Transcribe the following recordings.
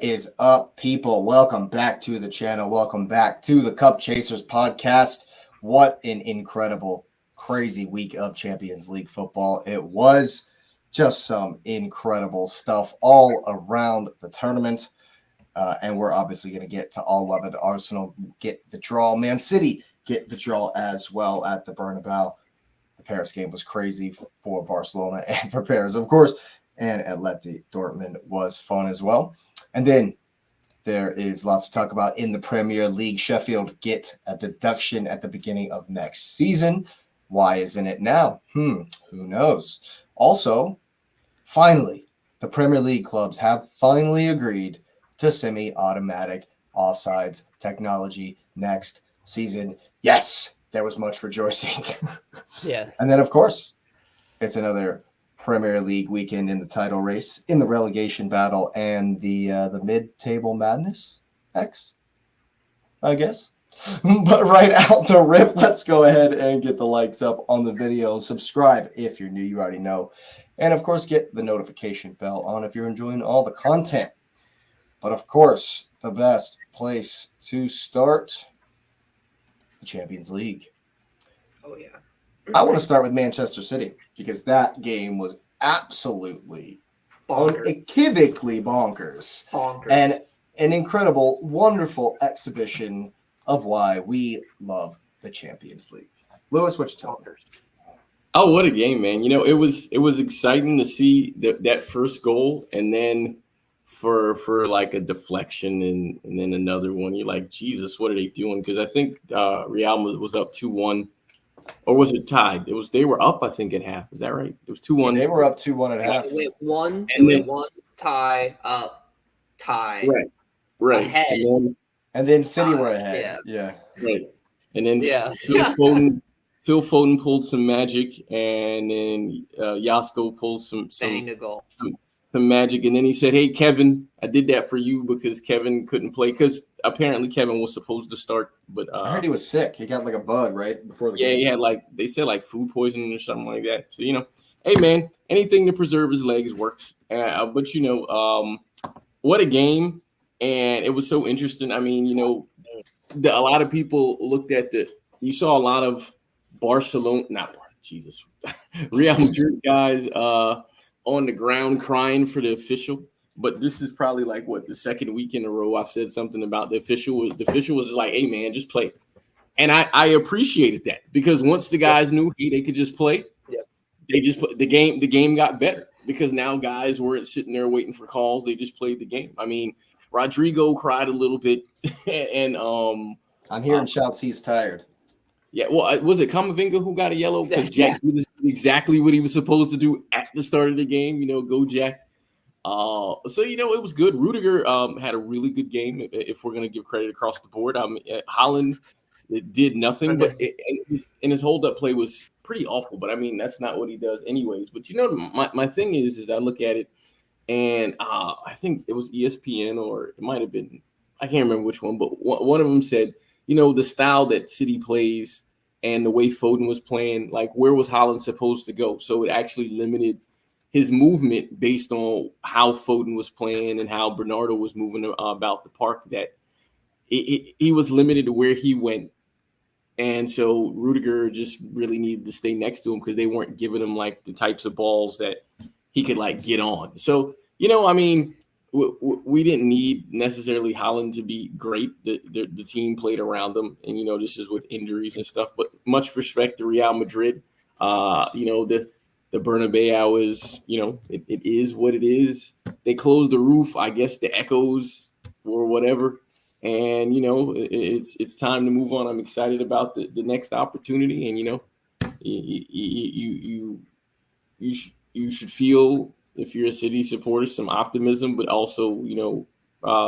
What is up, people? Welcome back to the channel. Welcome back to the Cup Chasers podcast. What an incredible, crazy week of Champions League football. It was just some incredible stuff all around the tournament. And we're obviously going to get to all of it. Arsenal get the draw. Man City get the draw as well at the Bernabeu. The Paris game was crazy for Barcelona and for Paris, of course. And Atletico Dortmund was fun as well. And then there is lots to talk about in the Premier League. Sheffield get a deduction at the beginning of next season. Why isn't it now? Who knows? Also, finally, the Premier League clubs have finally agreed to semi-automatic offsides technology next season. Yes, there was much rejoicing. Yes. And then, of course, it's another Premier League weekend in the title race, in the relegation battle, and the mid-table madness, I guess. But right out the rip, let's go ahead and get the likes up on the video. Subscribe if you're new, you already know. And, of course, get the notification bell on if you're enjoying all the content. But, of course, the best place to start, the Champions League. Oh, yeah. I want to start with Manchester City because that game was absolutely unequivocally bonkers. And an incredible, wonderful exhibition of why we love the Champions League. Lewis, what you telling me? Oh, what a game, man. You know, it was exciting to see that first goal, and then for like a deflection and then another one. You're like, Jesus, what are they doing? Because I think Real was up 2-1. Or was it tied? They were up, I think, at half. Is that right? It was 2-1. They were up 2-1 at half. It went one, tie, up, tie. Right. Ahead. And then City were ahead. Yeah. Right. And then Phil Foden pulled some magic, and then Yasko pulled some magic, and then he said, "Hey, Kevin, I did that for you because Kevin couldn't play because apparently Kevin was supposed to start, but I heard he was sick. He got like a bug right before the game. He had they said food poisoning or something like that. So hey man, anything to preserve his legs works. But what a game, and it was so interesting. I mean, a lot of people looked at you saw a lot of Real Madrid guys on the ground crying for the official, but this is probably the second week in a row I've said something about the official. The official was like, "Hey man, just play," and I appreciated that because once the guys knew they could just play, they just put the game. The game got better because now guys weren't sitting there waiting for calls; they just played the game. I mean, Rodrigo cried a little bit, and I'm hearing shouts he's tired. Yeah, well, was it Camavinga who got a yellow? Because Jack did exactly what he was supposed to do at the start of the game. Go Jack. So it was good. Rudiger had a really good game. If we're going to give credit across the board, Haaland did nothing, but and his hold-up play was pretty awful. But I mean, that's not what he does, anyways. But my thing is I look at it, and I think it was ESPN or it might have been, I can't remember which one, but one of them said, the style that City plays and the way Foden was playing, where was Haaland supposed to go? So it actually limited his movement based on how Foden was playing and how Bernardo was moving about the park, that he was limited to where he went. And so Rudiger just really needed to stay next to him because they weren't giving him the types of balls that he could get on. So, I mean, we didn't need necessarily Haaland to be great. The team played around them, and this is with injuries and stuff. But much respect to Real Madrid. The Bernabeu is, it is what it is. They closed the roof. I guess the echoes or whatever, and it's time to move on. I'm excited about the next opportunity, and you should feel, if you're a City supporter, some optimism, but also,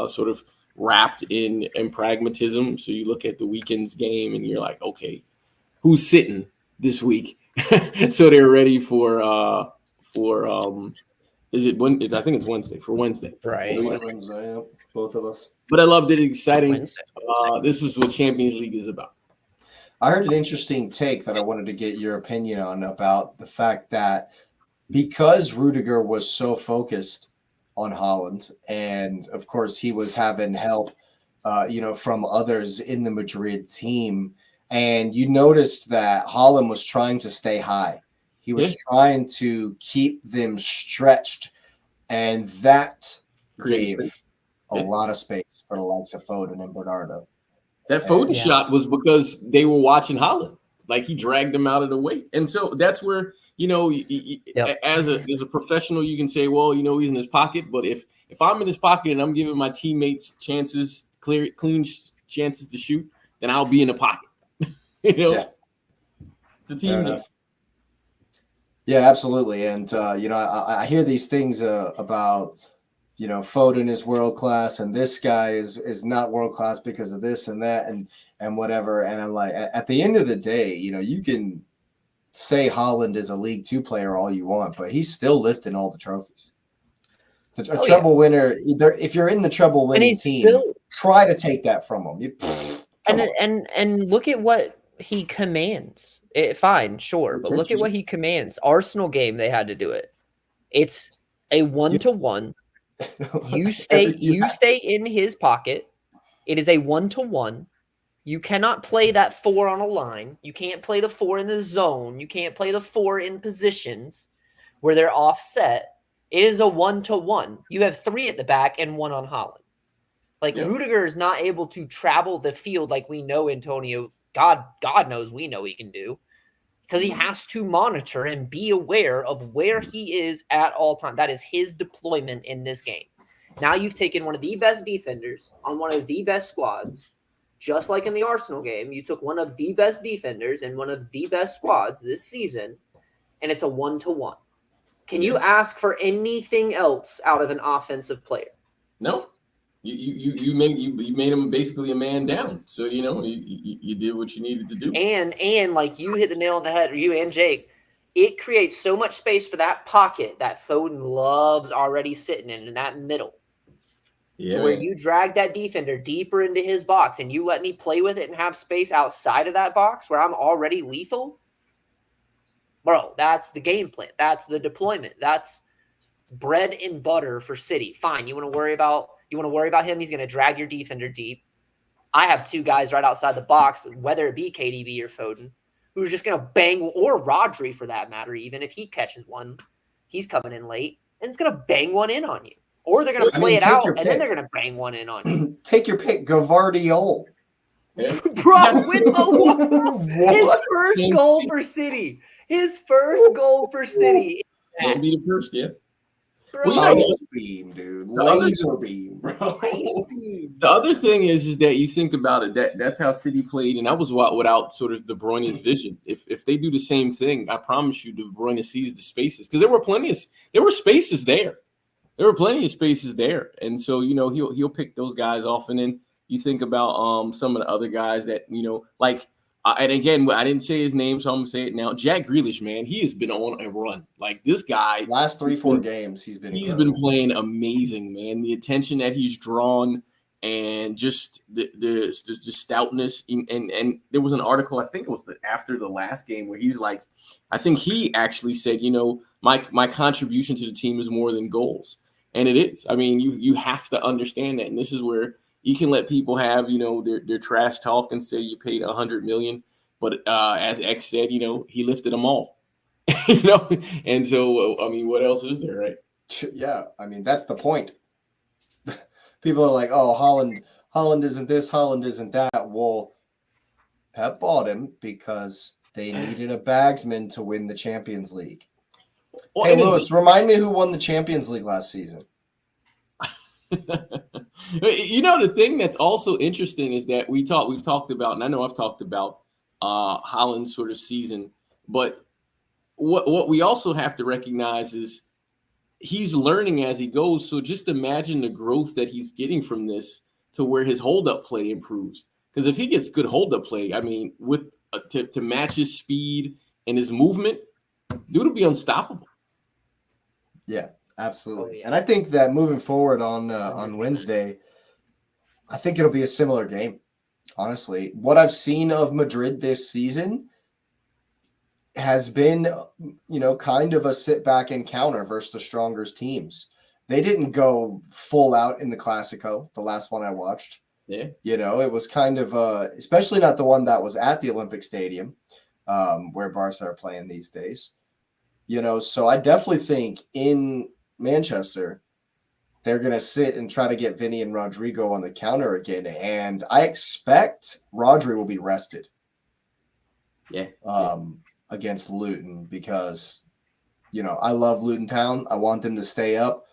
sort of wrapped in pragmatism. So you look at the weekend's game and you're like, okay, who's sitting this week? So they're ready for is it when? I think it's Wednesday, for Wednesday. Right. So, Wednesday, both of us. But I loved it. Exciting. Wednesday. This is what Champions League is about. I heard an interesting take that I wanted to get your opinion on about the fact that because Rudiger was so focused on Haaland. And of course, he was having help, from others in the Madrid team. And you noticed that Haaland was trying to stay high. He was trying to keep them stretched. And that gave a lot of space for the likes of Foden and Bernardo. That Foden shot was because they were watching Haaland. Like, he dragged them out of the way. And so that's where, as a professional, you can say, well, he's in his pocket. But if I'm in his pocket and I'm giving my teammates clean chances to shoot, then I'll be in the pocket. It's a team game. Yeah, absolutely. And, I hear these things about, Foden is world class and this guy is not world class because of this and that and whatever. And I'm like, at the end of the day, you can say Haaland is a League Two player all you want, but he's still lifting all the trophies. A treble winner, if you're in the treble winning team, try to take that from him. And look at what he commands. Fine, sure, but look at what he commands. Arsenal game, they had to do it. It's a 1-to-1. You stay in his pocket. It is a 1-to-1. You cannot play that 4 on a line. You can't play the 4 in the zone. You can't play the 4 in positions where they're offset. It is a 1-to-1. You have 3 at the back and 1 on Haaland. Rudiger is not able to travel the field like we know Antonio. God knows we know he can do, because he has to monitor and be aware of where he is at all time. That is his deployment in this game. Now you've taken one of the best defenders on one of the best squads, just like in the Arsenal game. You took one of the best defenders and one of the best squads this season, and it's a 1-to-1. Can you ask for anything else out of an offensive player? No. You made him basically a man down. So, you did what you needed to do. And like you hit the nail on the head, or you and Jake, it creates so much space for that pocket that Foden loves already sitting in that middle. Yeah, to where you drag that defender deeper into his box and you let me play with it and have space outside of that box where I'm already lethal. Bro, that's the game plan. That's the deployment. That's bread and butter for City. Fine, you want to worry about him, he's going to drag your defender deep. I have 2 guys right outside the box, whether it be KDB or Foden, who's just going to bang, or Rodri for that matter, even if he catches one, he's coming in late, and it's going to bang one in on you. Or they're going to play it out, and then they're going to bang one in on you. Take your pick, Gavardiol. Yeah. Bro, his first goal for City. His first goal for City. That'll be the first, yeah. Bro, laser beam, dude. Laser beam, bro. The other thing is that you think about it, that's how City played, and that was without sort of De Bruyne's vision. If they do the same thing, I promise you, De Bruyne sees the spaces, because there were spaces there. There were plenty of spaces there, and so he'll pick those guys off, and then you think about some of the other guys that and again, I didn't say his name, so I'm gonna say it now. Jack Grealish, man, he has been on a run. Like, this guy, last 3-4 games, he's been playing amazing, man. The attention that he's drawn, and just the stoutness. And there was an article, I think it was after the last game, where he's like, I think he actually said, my contribution to the team is more than goals, and it is. I mean, you have to understand that, and this is where you can let people have, their trash talk and say you paid $100 million, but as X said, he lifted them all, And so, I mean, what else is there, right? Yeah, I mean, that's the point. People are like, "Oh, Haaland isn't this, Haaland isn't that." Well, Pep bought him because they needed a bagsman to win the Champions League. Well, hey, Lewis, remind me who won the Champions League last season. The thing that's also interesting is that we've talked about, and I know I've talked about Haaland's sort of season, but what we also have to recognize is he's learning as he goes. So just imagine the growth that he's getting from this to where his hold-up play improves. Because if he gets good hold-up play, I mean, with to match his speed and his movement, dude will be unstoppable. Yeah. Absolutely. Oh, yeah. And I think that moving forward on Wednesday, I think it'll be a similar game. Honestly, what I've seen of Madrid this season has been, kind of a sit back and counter versus the stronger teams. they didn't go full out in the Clasico, the last one I watched. Yeah. You know, it was kind of especially not the one that was at the Olympic Stadium, where Barca are playing these days. You know, so I definitely think in Manchester, they're going to sit and try to get Vinny and Rodrigo on the counter again. And I expect Rodri will be rested. Yeah. Against Luton because, you know, I love Luton Town. I want them to stay up.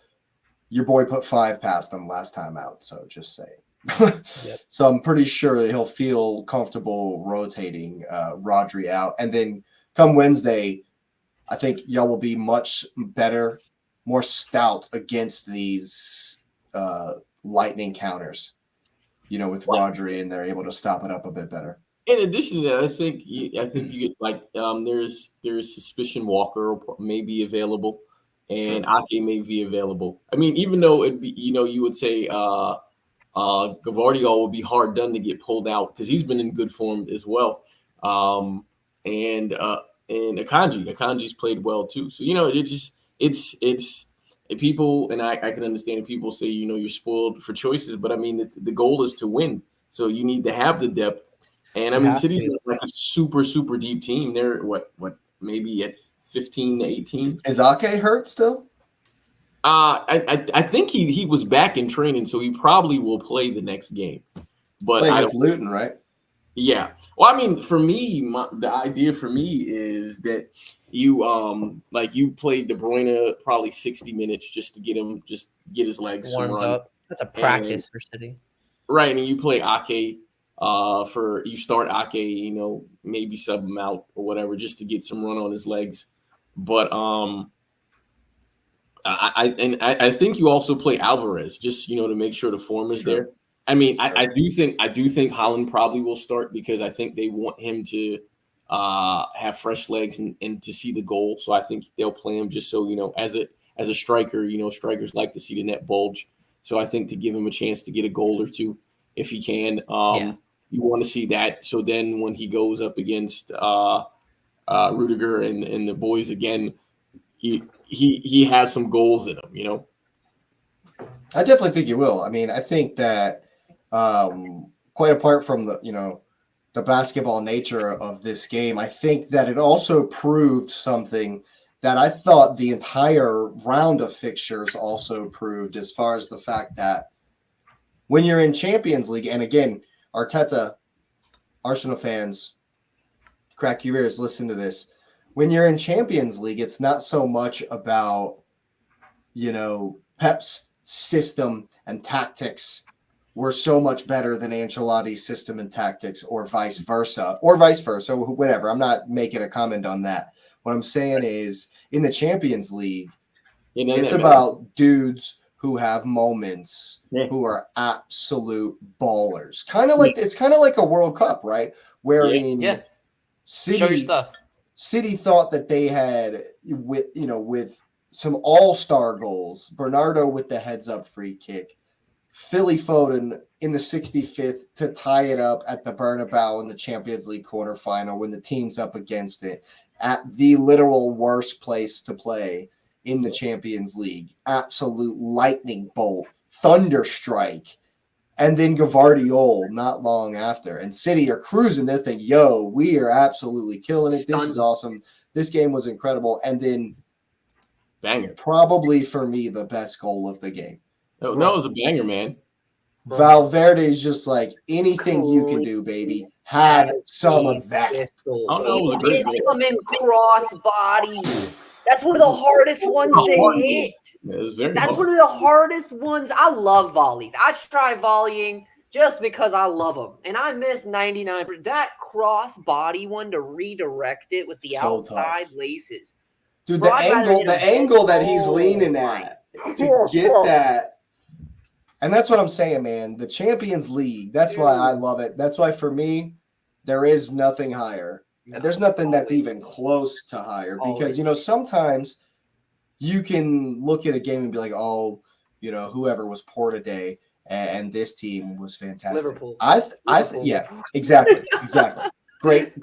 Your boy put 5 past them last time out, so just saying. Yep. So I'm pretty sure that he'll feel comfortable rotating Rodri out. And then come Wednesday, I think y'all will be much better, more stout against these lightning counters, you know, with Rodri, and they're able to stop it up a bit better. In addition to that, I think you get like there's suspicion Walker may be available, and Ake may be available. I mean, even though it'd be, you know, you would say Gavardiol would be hard done to get pulled out because he's been in good form as well. And Akanji's played well too. So, you know, it's people, and I can understand if people say, you know, you're spoiled for choices, but I mean, the goal is to win. So you need to have the depth. And I mean, City's like a super, super deep team. They're what maybe at 15 to 18. Is Ake hurt still? I think he was back in training, so he probably will play the next game. But against Luton, right? Yeah. Well, I mean, for me, the idea for me is that you you played De Bruyne probably 60 minutes just to get his legs warmed up. That's a practice for City, right? And you play Ake. You start Ake, you know, maybe sub him out or whatever, just to get some run on his legs. But I think you also play Alvarez, just, you know, to make sure the form is there. I mean, I do think Haaland probably will start because I think they want him to have fresh legs and to see the goal. So I think they'll play him just so, you know, as a striker, you know, strikers like to see the net bulge. So I think to give him a chance to get a goal or two if he can. You want to see that. So then when he goes up against Rudiger and the boys again, he has some goals in him, you know? I definitely think he will. I mean, I think that quite apart from the basketball nature of this game, I think that it also proved something that I thought the entire round of fixtures also proved, as far as the fact that when you're in Champions League, and again, Arteta, Arsenal fans, crack your ears, listen to this. When you're in Champions League, it's not so much about, you know, Pep's system and tactics were so much better than Ancelotti's system and tactics, or vice versa, whatever. I'm not making a comment on that. What I'm saying is, in the Champions League, it's about dudes who have moments, who are absolute ballers. It's kind of like a World Cup, right? Wherein City thought that they had with some all-star goals, Bernardo with the heads-up free kick, Philly Foden in the 65th to tie it up at the Bernabeu in the Champions League quarterfinal when the team's up against it at the literal worst place to play in the Champions League. Absolute lightning bolt, thunder strike, and then Gavardiol not long after. And City are cruising. They're thinking, yo, we are absolutely killing it. This is awesome. This game was incredible. And then banger. Probably for me, the best goal of the game. No, it was a banger, man. Valverde is just like, anything you can do, baby. Have some of that. It's coming cross body. That's one of the hardest ones to hit. That's one of the hardest ones. I love volleys. I try volleying just because I love them. And I miss 99%. That cross body one to redirect it with the outside laces. Dude, the angle that he's leaning at to get that. And that's what I'm saying, man. The Champions League, that's why I love it. That's why for me, there is nothing higher. There's nothing that's even close to higher, because, you know, sometimes you can look at a game and be like, oh, you know, whoever was poor today and this team was fantastic. Liverpool. Yeah, exactly. Great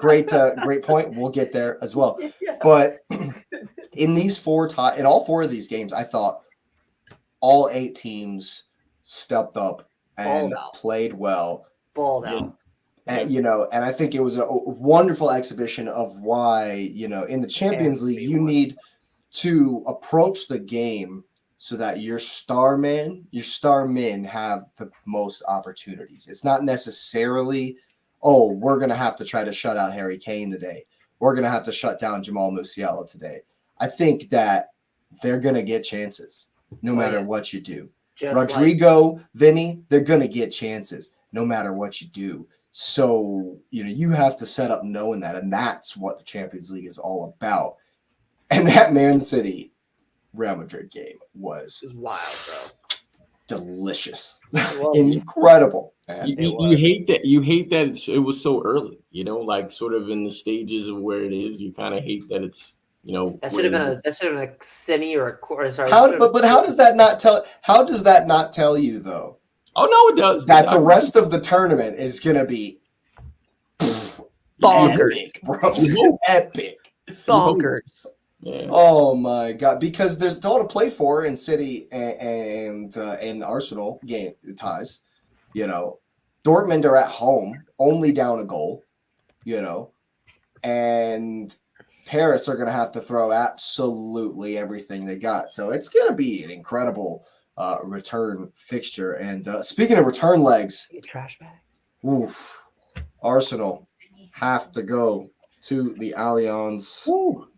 point. We'll get there as well. But in all 4 of these games, I thought all 8 teams stepped up and played well. Balled out. And, and I think it was a wonderful exhibition of why, in the Champions League, you need to approach the game so that your star men have the most opportunities. It's not necessarily, we're going to have to try to shut out Harry Kane today. We're going to have to shut down Jamal Musiala today. I think that they're going to get chances no matter what you do. Rodrigo, Vinny, they're going to get chances no matter what you do. So, you have to set up knowing that, and that's what the Champions League is all about. And that Man City Real Madrid game was wild, bro. Delicious. Incredible. Man. You hate that. You hate that it was so early, like sort of in the stages of where it is. You kind of hate that it's, that should have been a semi or a quarter. Sorry. But how does that not tell you though? Oh no, it does. That the rest of the tournament is gonna be bonkers, epic, bro. Epic. Bonkers. Yeah. Oh my god! Because there's still to play for in City and Arsenal game ties. Dortmund are at home, only down a goal. And Paris are going to have to throw absolutely everything they got. So it's going to be an incredible return fixture. And speaking of return legs, trash bag. Oof, Arsenal have to go to the Allianz. Ooh.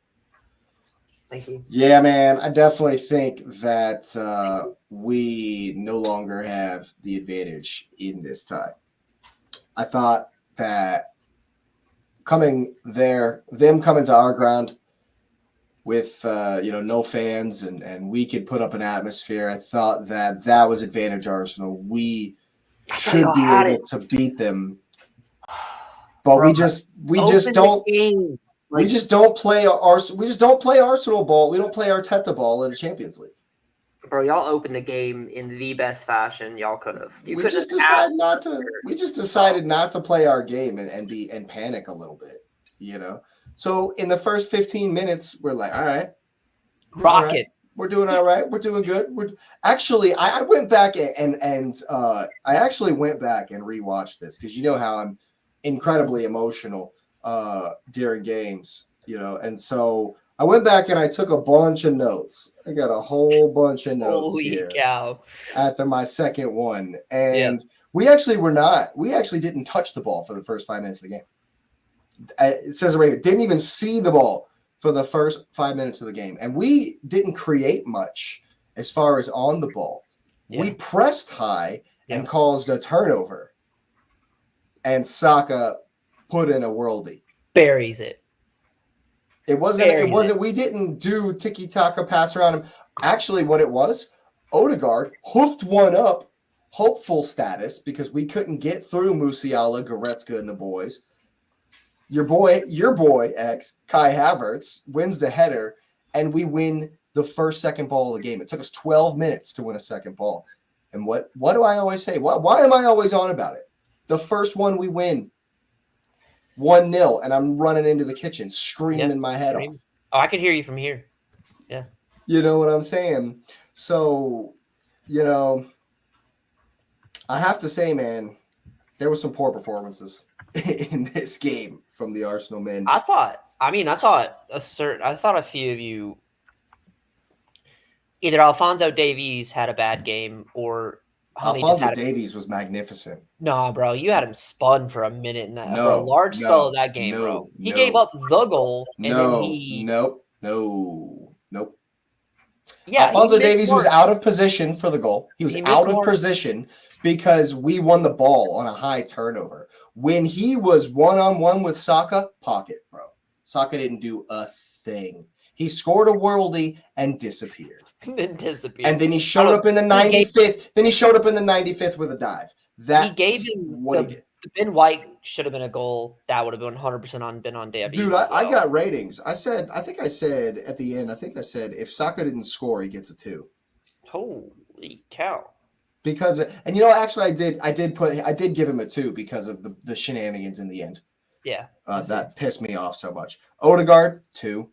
Thank you. Yeah, man. I definitely think that we no longer have the advantage in this tie. I thought that them coming to our ground with no fans and we could put up an atmosphere. I thought that was advantage Arsenal. We should be able to beat them, but we just don't. We just don't play Arsenal ball. We don't play Arteta ball in the Champions League. Bro, y'all opened the game in the best fashion y'all could have. We just decided not to play our game and panic a little bit, So in the first 15 minutes, we're like, all right, rocket. We're doing all right. We're doing good. I went back and I actually went back and rewatched this because you know how I'm incredibly emotional during games, and so I went back and I took a bunch of notes. I got a whole bunch of notes here after my second one. And we actually didn't touch the ball for the first 5 minutes of the game. It says it right here, didn't even see the ball for the first 5 minutes of the game. And we didn't create much as far as on the ball. Yeah. We pressed high and caused a turnover. And Saka put in a worldie. Buries it. It wasn't. We didn't do tiki-taka pass around him. Actually, what it was, Odegaard hoofed one up, hopeful status, because we couldn't get through Musiala, Goretzka, and the boys. Your boy, X, Kai Havertz, wins the header, and we win the second ball of the game. It took us 12 minutes to win a second ball. And what do I always say? Why am I always on about it? The first one we win 1-0, and I'm running into the kitchen, screaming my head off. Oh, I can hear you from here. Yeah. You know what I'm saying? So, I have to say, man, there were some poor performances in this game from the Arsenal men. I thought a few of you, either Alphonso Davies had a bad game or Alphonso Davies was magnificent. Nah, bro, you had him spun for a minute in that for a large spell of that game, bro. He gave up the goal. Nope. Yeah, Alphonso Davies was out of position for the goal. He was out of position because we won the ball on a high turnover. When he was one-on-one with Saka, pocket, bro. Saka didn't do a thing. He scored a worldie and disappeared. And then he showed up in the 95th. Then he showed up in the 95th with a dive. That's what he did. The Ben White should have been a goal. That would have been 100% been on Davies. Dude, I got ratings. I think I said at the end, if Saka didn't score, he gets a 2. Holy cow. Because actually I did give him a 2 because of the shenanigans in the end. Yeah. That pissed me off so much. Odegaard, 2.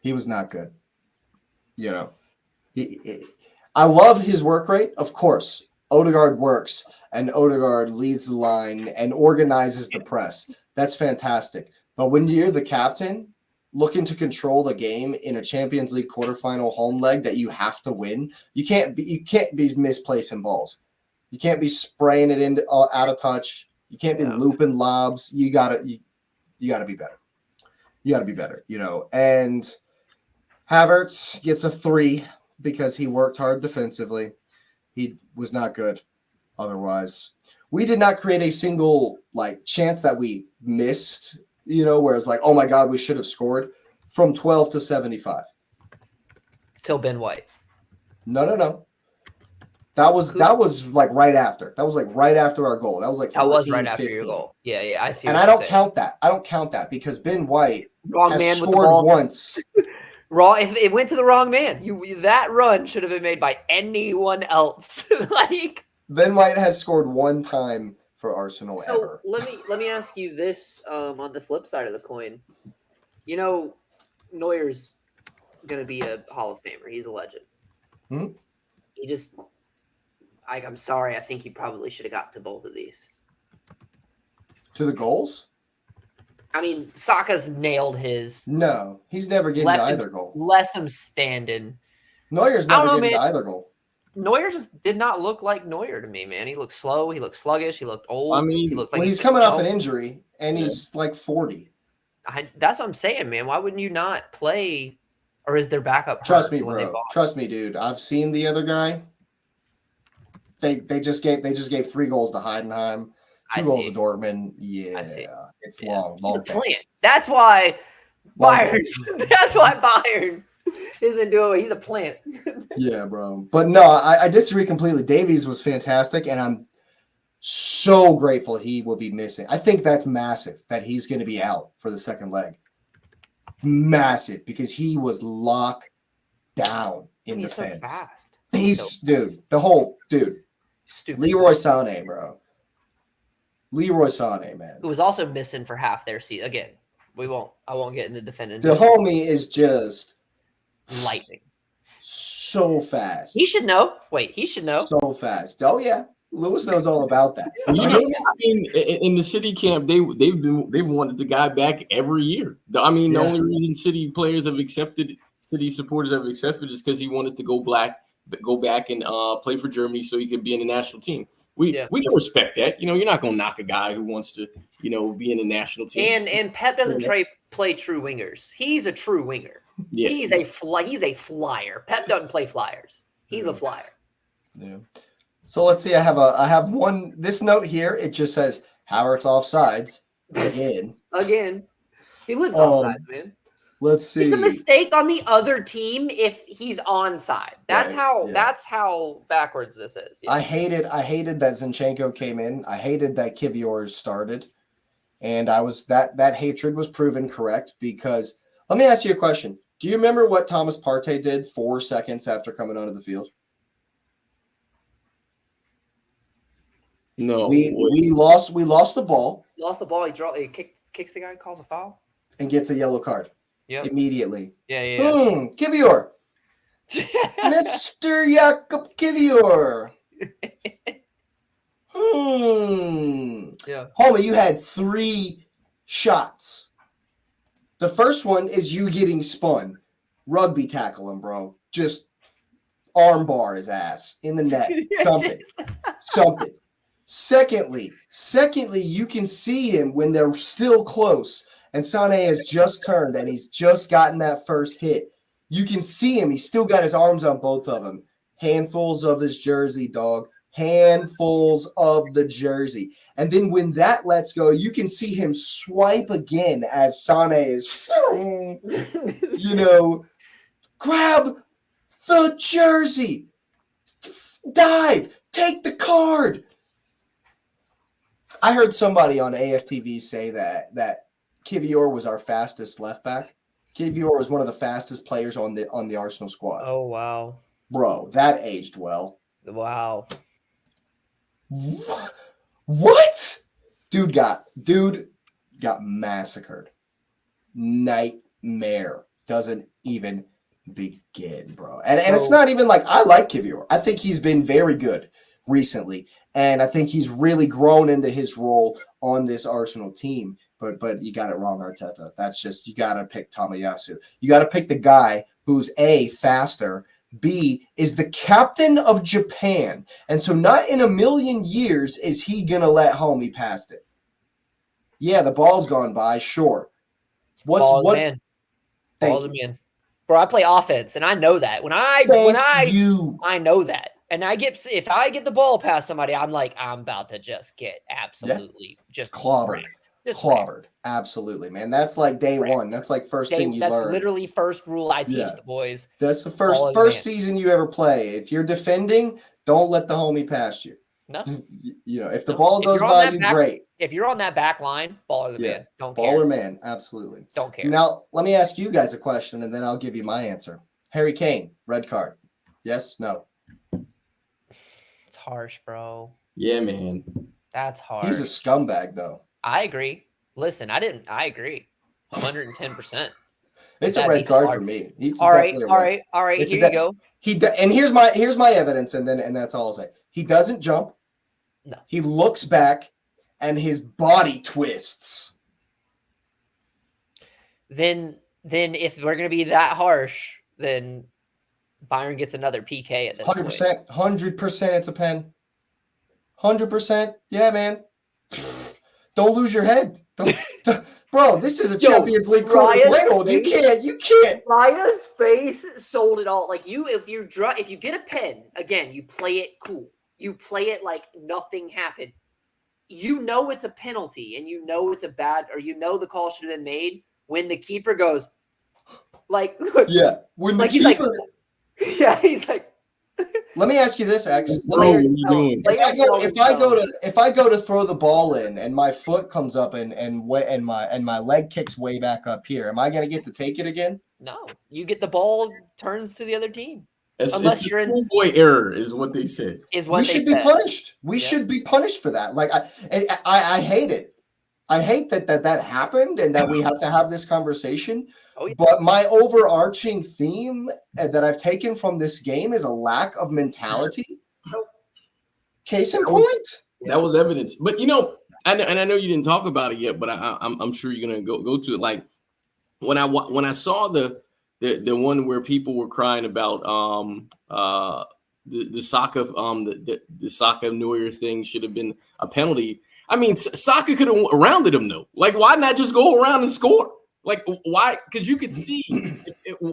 He was not good. I love his work rate, of course. Odegaard works, and Odegaard leads the line and organizes the press. That's fantastic. But when you're the captain, looking to control the game in a Champions League quarterfinal home leg that you have to win, you can't be misplacing balls. You can't be spraying it into out of touch. You can't be looping lobs. You gotta be better. You gotta be better, And Havertz gets a 3 because he worked hard defensively. He was not good otherwise. We did not create a single chance that we missed, where it's like, oh my God, we should have scored from 12 to 75. Till Ben White. No. That was right after. That was right after our goal. That was 14, that was right after 15. your goal. Yeah, I see. And I don't count that. I don't count that because Ben White has scored once. Wrong. If it went to the wrong man, that run should have been made by anyone else. Ben White has scored one time for Arsenal ever. Let me ask you this on the flip side of the coin. Neuer's gonna be a Hall of Famer. He's a legend. He just I'm sorry, I think he probably should have got to both of these. To the goals? I mean, Saka's nailed his. No, he's never getting to either goal. Left him standing. Neuer's never getting to either goal. Neuer just did not look like Neuer to me, man. He looked slow. He looked sluggish. He looked old. I mean, he looked like he's coming off an injury, and he's 40. That's what I'm saying, man. Why wouldn't you not play? Or is their backup? Trust me, bro. Trust me, dude. I've seen the other guy. They just gave 3 goals to Heidenheim. 2 goals to Dortmund. Yeah, it's long. He's a plant. That's why Bayern. That's why Bayern isn't doing it. He's a plant. Yeah, bro. But no, I disagree completely. Davies was fantastic, and I'm so grateful he will be missing. I think that's massive that he's going to be out for the second leg. Massive, because he was locked down in defense. So fast. Stupid. Leroy Sané, bro. Leroy Sané, man. Who was also missing for half their season. Again, I won't get into defending. The homie is just lightning. So fast. He should know. He should know. So fast. Oh yeah. Lewis knows all about that. I mean, in the City camp, they've wanted the guy back every year. The only reason City supporters have accepted is because he wanted to go back and play for Germany so he could be in the national team. We can respect that. You're not going to knock a guy who wants to, be in the national team. And Pep doesn't play true wingers. He's a true winger. Yes. He's a flyer. Pep doesn't play flyers. He's a flyer. Yeah. So let's see. I have one. This note here. It just says Havertz offsides again. Again, he lives offsides, man. Let's see. It's a mistake on the other team if he's onside. That's how backwards this is. Yeah. I hated that Zinchenko came in. I hated that Kivior started, and that hatred was proven correct because let me ask you a question. Do you remember what Thomas Partey did 4 seconds after coming onto the field? No, we lost the ball. Lost the ball. He kicks the guy, calls a foul, and gets a yellow card. Yeah, immediately. Yeah. Kivior, Mr. Jakob Kivior. Yeah, homie, you had 3 shots. The first one is you getting spun, rugby tackle him, bro. Just arm bar his ass in the net. Something. Secondly, you can see him when they're still close and Sané has just turned and he's just gotten that first hit. You can see him. He's still got his arms on both of them. Handfuls of his jersey, dog. Handfuls of the jersey. And then when that lets go, you can see him swipe again as Sané is, grab the jersey. Dive. Take the card. I heard somebody on AFTV say that Kivior was our fastest left back. Kivior was one of the fastest players on the Arsenal squad. Oh wow, bro, that aged well. Wow. What? Dude got massacred. Nightmare. Doesn't even begin, bro. And it's not even like I like Kivior. I think he's been very good recently, and I think he's really grown into his role on this Arsenal team. But you got it wrong, Arteta. That's just you got to pick Tamayasu. You got to pick the guy who's A, faster, B, is the captain of Japan, and so not in a million years is he gonna let homie past it. Yeah, the ball's gone by, sure. Ball's a man. Bro, I play offense, and I know that. I know that. And if I get the ball past somebody, I'm like, I'm about to just get absolutely just clobbered. Clobbered. Absolutely, man. That's like day one. That's like first thing you learn. That's literally first rule I teach the boys. That's the first season you ever play. If you're defending, don't let the homie pass you. No. If the ball goes by you, great. If you're on that back line, baller man. Don't care. Baller man, absolutely. Don't care. Now, let me ask you guys a question, and then I'll give you my answer. Harry Kane, red card. Yes, no? It's harsh, bro. Yeah, man. That's harsh. He's a scumbag, though. I agree. Listen, I agree. 110%. It's a red card for me. All right. Here you go. And here's my evidence, and that's all I'll say. He doesn't jump. No. He looks back, and his body twists. Then if we're gonna be that harsh, then Bayern gets another PK at this 100%. 100%. It's a pen. 100%. Yeah, man. Don't lose your head. Bro, this is a Champions League quarterfinal. You can't. Raya's face sold it all. Like if you get a pen, again, you play it cool. You play it like nothing happened. You know it's a penalty, and you know it's the call should have been made when the keeper goes, like, yeah, when the he's keeper, he's like. Let me ask you this, X. If I go to throw the ball in and my foot comes up and my leg kicks way back up here, am I going to get to take it again? No, you get the ball turns to the other team. Unless you're in schoolboy error, is what they said. We should be punished. We should be punished for that. Like I hate it. I hate that happened and that we have to have this conversation. Oh, yeah. But my overarching theme that I've taken from this game is a lack of mentality. Case in point. That was evidence. But I know you didn't talk about it yet, but I'm sure you're gonna go to it. Like when I saw the one where people were crying about the Saka the Saka Neuer thing should have been a penalty. I mean, Saka could have rounded him though. Like, why not just go around and score? Like, why? Because you could see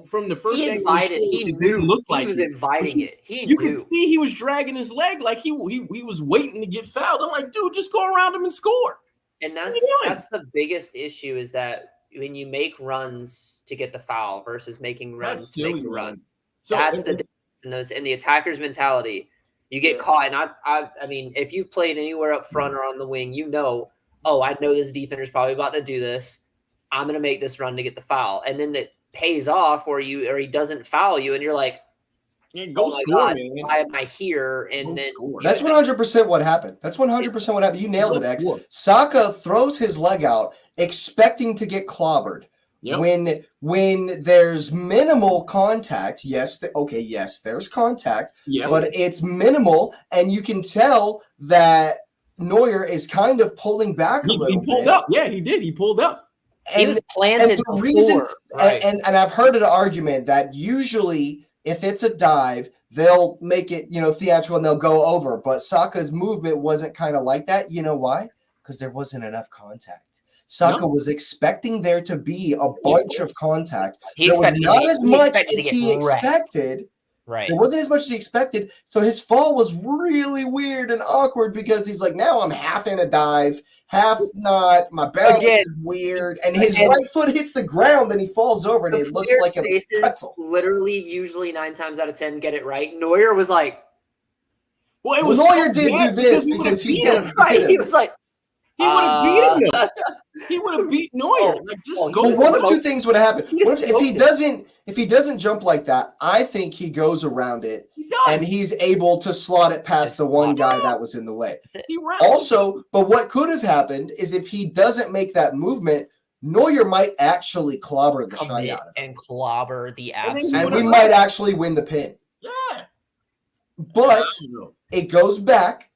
from the first angle, it didn't look like he was inviting it. You could see he was dragging his leg like he was waiting to get fouled. I'm like, dude, just go around him and score. And that's the biggest issue is that when you make runs to get the foul versus making runs to make the run, that's the difference in the attacker's mentality. You get caught, and I mean, if you've played anywhere up front or on the wing, I know this defender's probably about to do this. I'm going to make this run to get the foul. And then it pays off or he doesn't foul you. And you're like, go score, man. Why am I here? And then that's 100% what happened. That's 100% what happened. You nailed it, X. Saka throws his leg out expecting to get clobbered. Yep. When there's minimal contact, yes, there's contact, but it's minimal. And you can tell that Neuer is kind of pulling back a little bit. He pulled up. Yeah, he did. He pulled up. He was planted. And the reason, and I've heard an argument that usually if it's a dive, they'll make it, theatrical and they'll go over. But Saka's movement wasn't kind of like that. You know why? Because there wasn't enough contact. Saka was expecting there to be a bunch of contact. There was not as much as he expected. Right. There wasn't as much as he expected. So his fall was really weird and awkward because he's like, now I'm half in a dive, half not. My balance is weird. And his right foot hits the ground and he falls over and it looks like a pretzel. Literally, usually 9 times out of 10 get it right. Neuer was like, Neuer did do this because he did. Right. He was like, he would have beaten him. He would have beat Neuer. One of two things would have happened. If he doesn't jump like that, I think he goes around it and he's able to slot it past the one guy that was in the way. Also, but what could have happened is if he doesn't make that movement, Neuer might actually clobber the shite out of him. And clobber the absolute. And we might actually win the pin. Yeah. But it goes back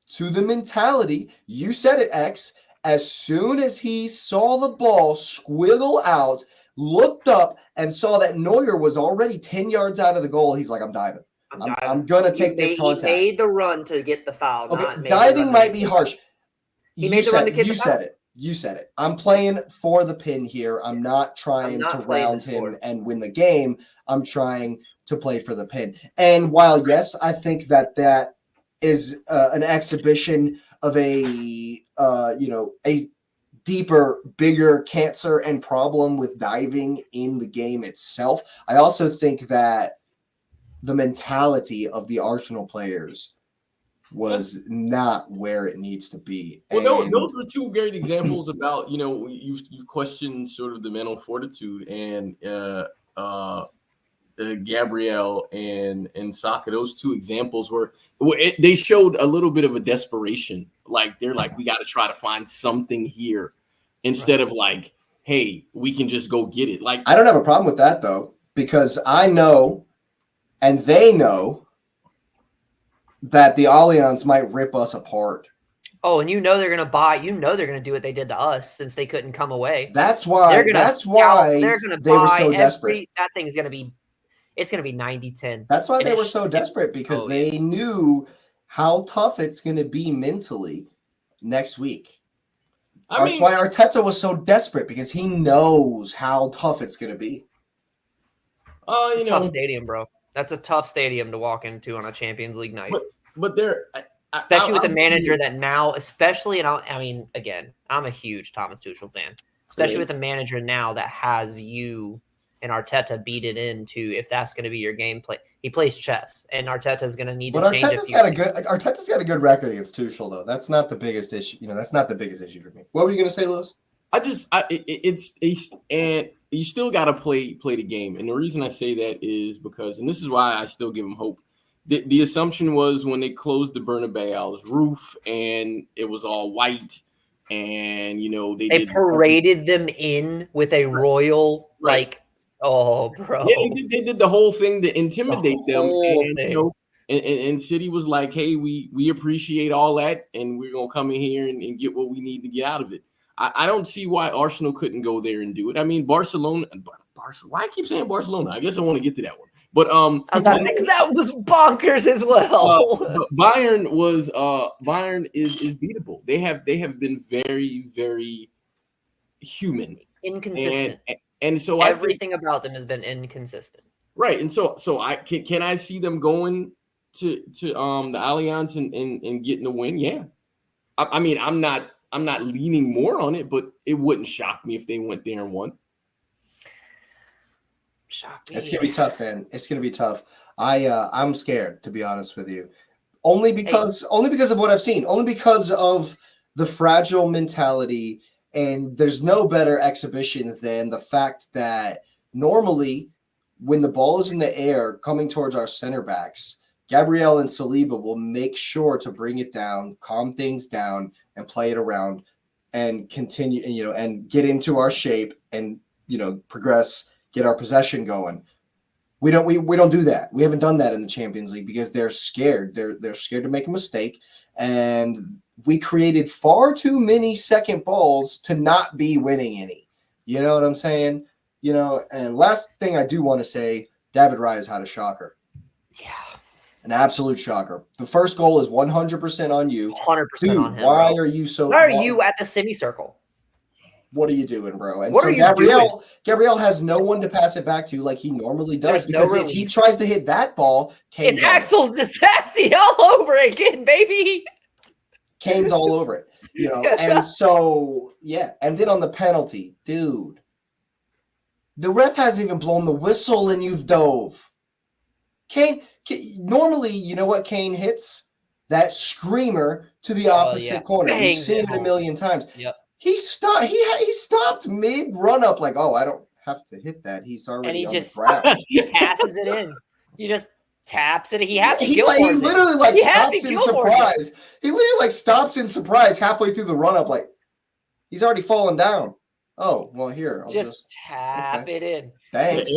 to the mentality. You said it, X. As soon as he saw the ball squiggle out, looked up, and saw that Neuer was already 10 yards out of the goal, he's like, I'm diving. I'm going to take this contact. He made the run to get the foul. Okay, diving might be harsh. He made the run to get the foul. You said it. You said it. I'm playing for the pin here. I'm not trying to round him and win the game. I'm trying to play for the pin. And while, yes, I think that is an exhibition of a deeper, bigger cancer and problem with diving in the game itself, I also think that the mentality of the Arsenal players was not where it needs to be. Well, those were two great examples about, you've questioned sort of the mental fortitude, and Gabriel and Saka. Those two examples they showed a little bit of a desperation. Like they're like, we got to try to find something here instead of like, hey, we can just go get it. Like, I don't have a problem with that though, because I know, and they know, that the Allianz might rip us apart. Oh, and they're going to buy. They're going to do what they did to us since they couldn't come away. That's why. They're going to they were so desperate. That thing's going to be. It's going to be 90-10. That's why they were so desperate, because they knew how tough it's going to be mentally next week. That's why Arteta was so desperate, because he knows how tough it's going to be. Tough stadium, bro. That's a tough stadium to walk into on a Champions League night. But they're especially with a manager that now, especially, and again, I'm a huge Thomas Tuchel fan. Especially with a manager now that has you and Arteta beat it into, if that's going to be your gameplay. He plays chess, and Arteta's going to need to change. Arteta's got a good record against Tuchel, though. That's not the biggest issue. That's not the biggest issue for me. What were you going to say, Lewis? And you still got to play the game. And the reason I say that is because, and this is why I still give them hope. The assumption was when they closed the Bernabeu's roof and it was all white, and they paraded them in with a royal oh, bro. Yeah, they did the whole thing to intimidate them. And City was like, hey, we appreciate all that, and we're gonna come in here and get what we need to get out of it. I don't see why Arsenal couldn't go there and do it. I mean, Barcelona. Why I keep saying Barcelona? I guess I want to get to that one. But that was bonkers as well. Bayern is beatable. They have been very, very human, inconsistent, and so everything about them has been inconsistent. Right, and so I can I see them going to the Allianz and getting a win? Yeah, I mean I'm not leaning more on it, but it wouldn't shock me if they went there and won. It's gonna be tough, man. It's gonna be tough. I'm scared, to be honest with you, only because of what I've seen, only because of the fragile mentality. And there's no better exhibition than the fact that normally when the ball is in the air coming towards our center backs, Gabriel and Saliba will make sure to bring it down, calm things down, and play it around and continue, and get into our shape and, progress, get our possession going. We don't do that. We haven't done that in the Champions League because they're scared. They're scared to make a mistake. And we created far too many second balls to not be winning any. You know what I'm saying? And last thing I do want to say, David Raya's had a shocker. Yeah. An absolute shocker. The first goal is 100% on you. 100% on him. Why bro. are you so? Why are you at the semicircle? What are you doing, bro? And what so Gabriel has no one to pass it back to like he normally does. Because if he tries to hit that ball, Kane's it's Axel's Disassi all over again, baby. Kane's all over it. And so, yeah. And then on the penalty, dude, the ref hasn't even blown the whistle and you've dove. Kane normally, you know what Kane hits? That screamer to the opposite corner. We've seen it a million times. Yep. He stopped mid run up like, I don't have to hit that. He's already on the ground. He passes it in. He just taps it. He literally stops in surprise. He literally stops in surprise halfway through the run up, like he's already fallen down. Oh, well, here. I'll just tap it in. Thanks.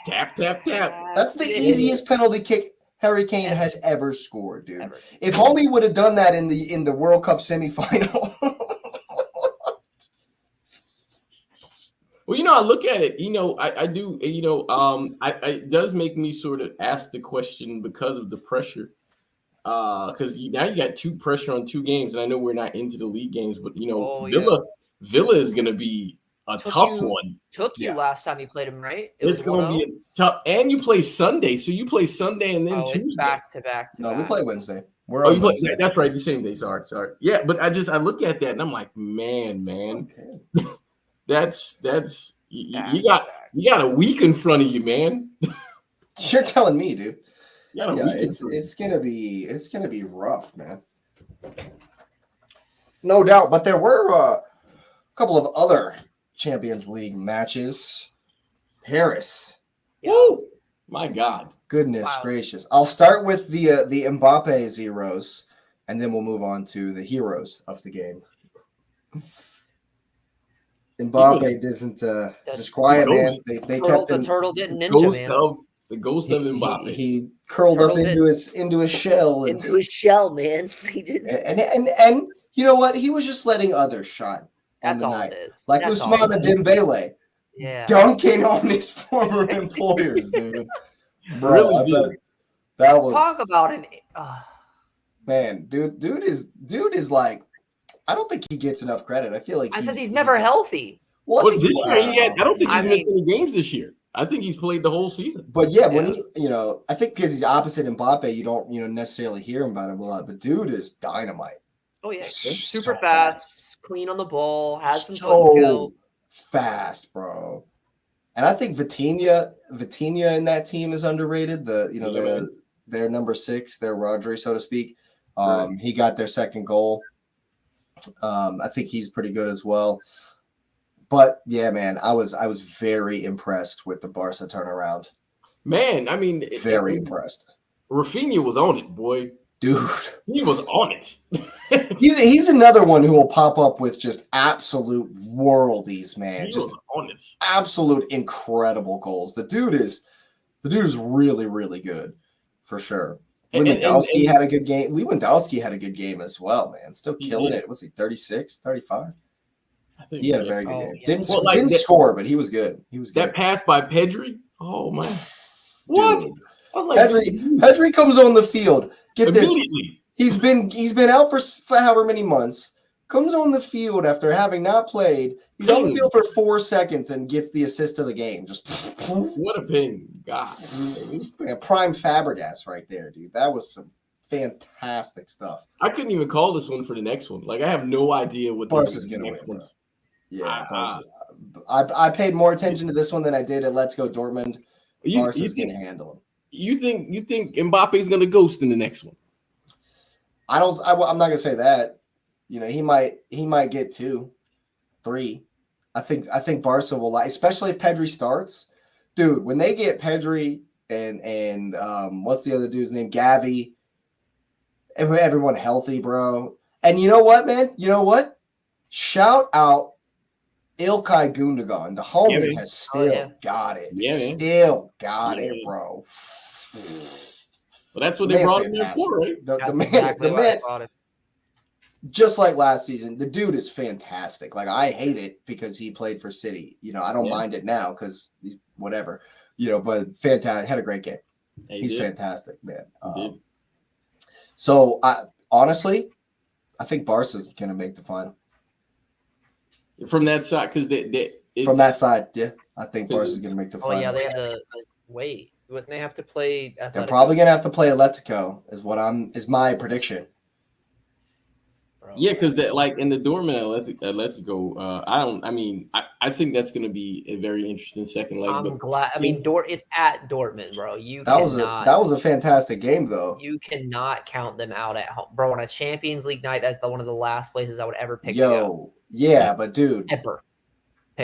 Tap. That's the easiest penalty kick Harry Kane has ever scored, dude. Ever. If homie would have done that in the World Cup semifinal. Well, I look at it, I do, it does make me sort of ask the question because of the pressure. Because now you got pressure on 2 games, and I know we're not into the league games, but Villa is going to be a tough one. Took you last time you played him, right? It's going to be a tough, and you play Sunday, so you play Sunday and then Tuesday. It's back to back. No, we play Wednesday. We're on Wednesday. That's right, the same day. Sorry. Yeah, but I look at that and I'm like, man, that's you got a week in front of you, man. You're telling me, dude. It's gonna be rough, man. No doubt. But there were a couple of other Champions League matches. Paris. Woo! My God. Goodness gracious. I'll start with the Mbappe zeros, and then we'll move on to the heroes of the game. Mbappe doesn't just quiet, man. They kept him. The turtle didn't ninja, man. The ghost of Mbappe. He curled up into his shell. Into his shell, man. And you know what? He was just letting others shine. That's all night. it is. Like Ousmane Dembele. Yeah. Dunking on his former employers, dude. Bro, really, dude. That was talk about it. Man, dude is like, I don't think he gets enough credit. I feel like he's never healthy. Well, I don't think he's missed any games this year. I think he's played the whole season. But when he, I think because he's opposite Mbappe, you don't, necessarily hear about him a lot. But dude is dynamite. Oh yeah, super fast, clean on the ball, has some skill. Fast, bro. And I think Vitinha in that team is underrated. Their number 6, their Rodri, so to speak. He got their second goal. I think he's pretty good as well. But yeah, man, I was very impressed with the Barca turnaround. Man, I mean, very impressed. Rafinha was on it, boy. Dude, he was on it. he's another one who will pop up with just absolute worldies, man. He was on it. Absolute incredible goals. The dude is really, really good for sure. Lewandowski had a good game. Lewandowski had a good game as well, man. Still killing it. Was he 36, 35? I think he had a very good game. Yeah. Didn't score, but he was good. He was good. That pass by Pedri. Oh man. What? Dude. I was like, Pedri comes on the field. Get this. He's been out for however many months. Comes on the field after having not played. He's on the field for 4 seconds and gets the assist of the game. Just what a ping. God. Prime Fabregas right there, dude. That was some fantastic stuff. I couldn't even call this one for the next one. Like I have no idea what Barca's gonna win, bro. Yeah, I paid more attention to this one than I did at Let's Go Dortmund. Barca's gonna handle him. You think Mbappe's gonna ghost in the next one? I'm not gonna say that. He might get 2, 3. I think Barca will, especially if Pedri starts. Dude, when they get Pedri and what's the other dude's name? Gavi. Everyone healthy, bro. And you know what, man? You know what? Shout out Ilkay Gundogan. The homie has still got it. Yeah, still got it, bro. Well, that's what they brought him there for, right? The man, just like last season, the dude is fantastic. Like, I hate it because he played for City. I don't mind it now because he's whatever. But fantastic. Had a great game. He's fantastic, man. So, honestly, I think Barca's going to make the final. From that side, because from that side, yeah. I think Barca's going to make the final. Oh, yeah, they have to wait. Wouldn't they have to play Atletico? They're probably going to have to play Atletico is my prediction. Yeah, because like in the Dortmund Atletico, I think that's going to be a very interesting second leg. I'm glad. It's at Dortmund, bro. That was a fantastic game, though. You cannot count them out at home, bro. On a Champions League night, that's one of the last places I would ever pick. Yeah, but dude, ever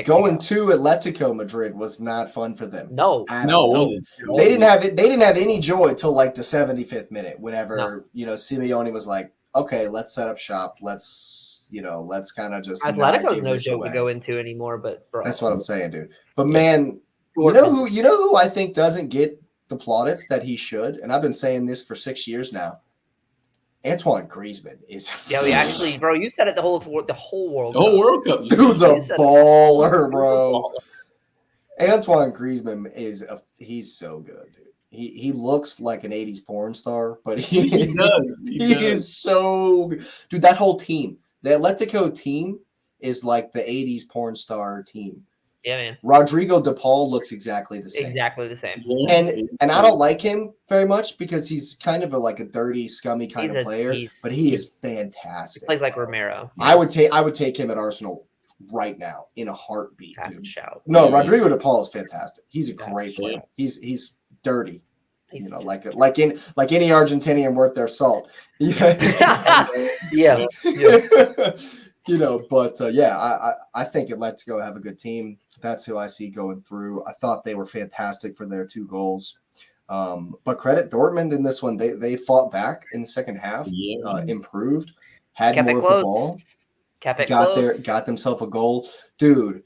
going to Atletico Madrid was not fun for them. No. They didn't have it. They didn't have any joy till like the 75th minute. Whenever Simeone was like, okay, let's set up shop. Let's let's kind of just Atletico's no joke to go into anymore, but bro. That's what I'm saying, dude. But man, you know who I think doesn't get the plaudits that he should, and I've been saying this for 6 years now. Antoine Griezmann is actually, bro, you said it the whole World Cup. The whole World Cup. Dude, the baller, bro. Antoine Griezmann he's so good, dude. He looks like an 80s porn star, but he does. He is so good. Dude, that whole team, the Atletico team is like the 80s porn star team. Yeah, man. Rodrigo de Paul looks exactly the same. Exactly the same. And I don't like him very much because he's kind of a dirty, scummy kind of player, but he is fantastic. He plays like Romero. I would take him at Arsenal right now in a heartbeat. Shout. No, Rodrigo de Paul is fantastic. He's a great player. He's dirty. Like any Argentinian worth their salt. Yeah. But I think Atletico have a good team. That's who I see going through. I thought they were fantastic for their 2 goals. But credit Dortmund in this one. They fought back in the second half, improved, had more of the ball, got themselves a goal. Dude,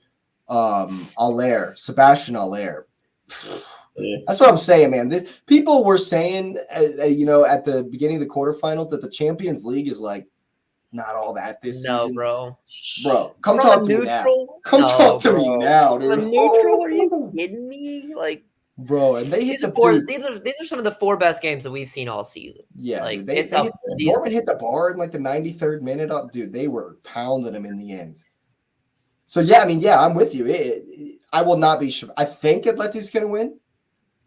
Sebastian Aller. That's what I'm saying, man. People were saying, at the beginning of the quarterfinals that the Champions League is not all that this season. Bro, come talk to me now. Talk to me now, dude. Neutral? Are you kidding me? Bro, and they hit the four. These are some of the 4 best games that we've seen all season. Yeah, Dortmund hit the bar in the 93rd minute. Dude, they were pounding them in the end. So I'm with you. I will not be sure. I think Atleti's going to win.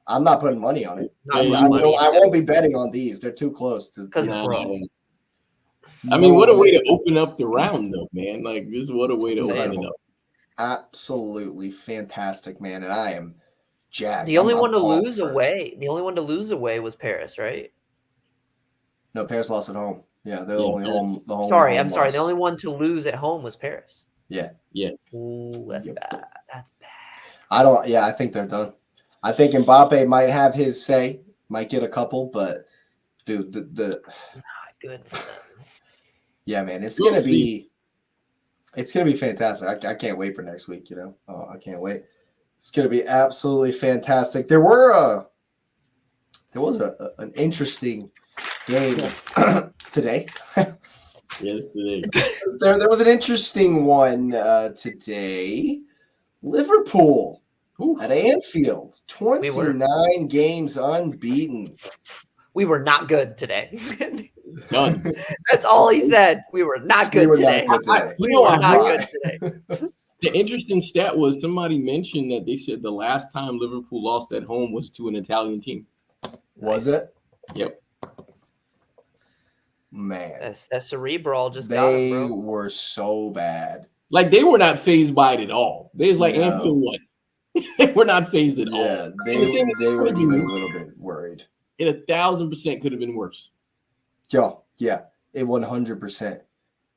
I'm not putting money on it. I won't be betting on these. They're too close to. I mean, what a way to open up the round, though, man. What a way to open it up. Absolutely fantastic, man. And I am jacked. The only one to lose away was Paris, right? No, Paris lost at home. Yeah, they're the only home. I'm sorry. The only one to lose at home was Paris. Yeah. Ooh, that's bad. That's bad. I think they're done. I think Mbappe might have his say, might get a couple, but dude, it's not good for them. Yeah, man, it's gonna be fantastic. I can't wait for next week. I can't wait. It's gonna be absolutely fantastic. There was an interesting game today. Yes, today. There was an interesting one today. Liverpool at Anfield, 29 games unbeaten. We were not good today. None. That's all he said. We were not good today. We were not good today. The interesting stat was somebody mentioned that they said the last time Liverpool lost at home was to an Italian team. Was it? Yep. Man, that cerebral just they got him, bro. were so bad. They were not phased by it at all. They was Anfield what? They were not phased at all. Yeah, they were even a little bit worried. It 1,000% could have been worse. Yeah, it 100%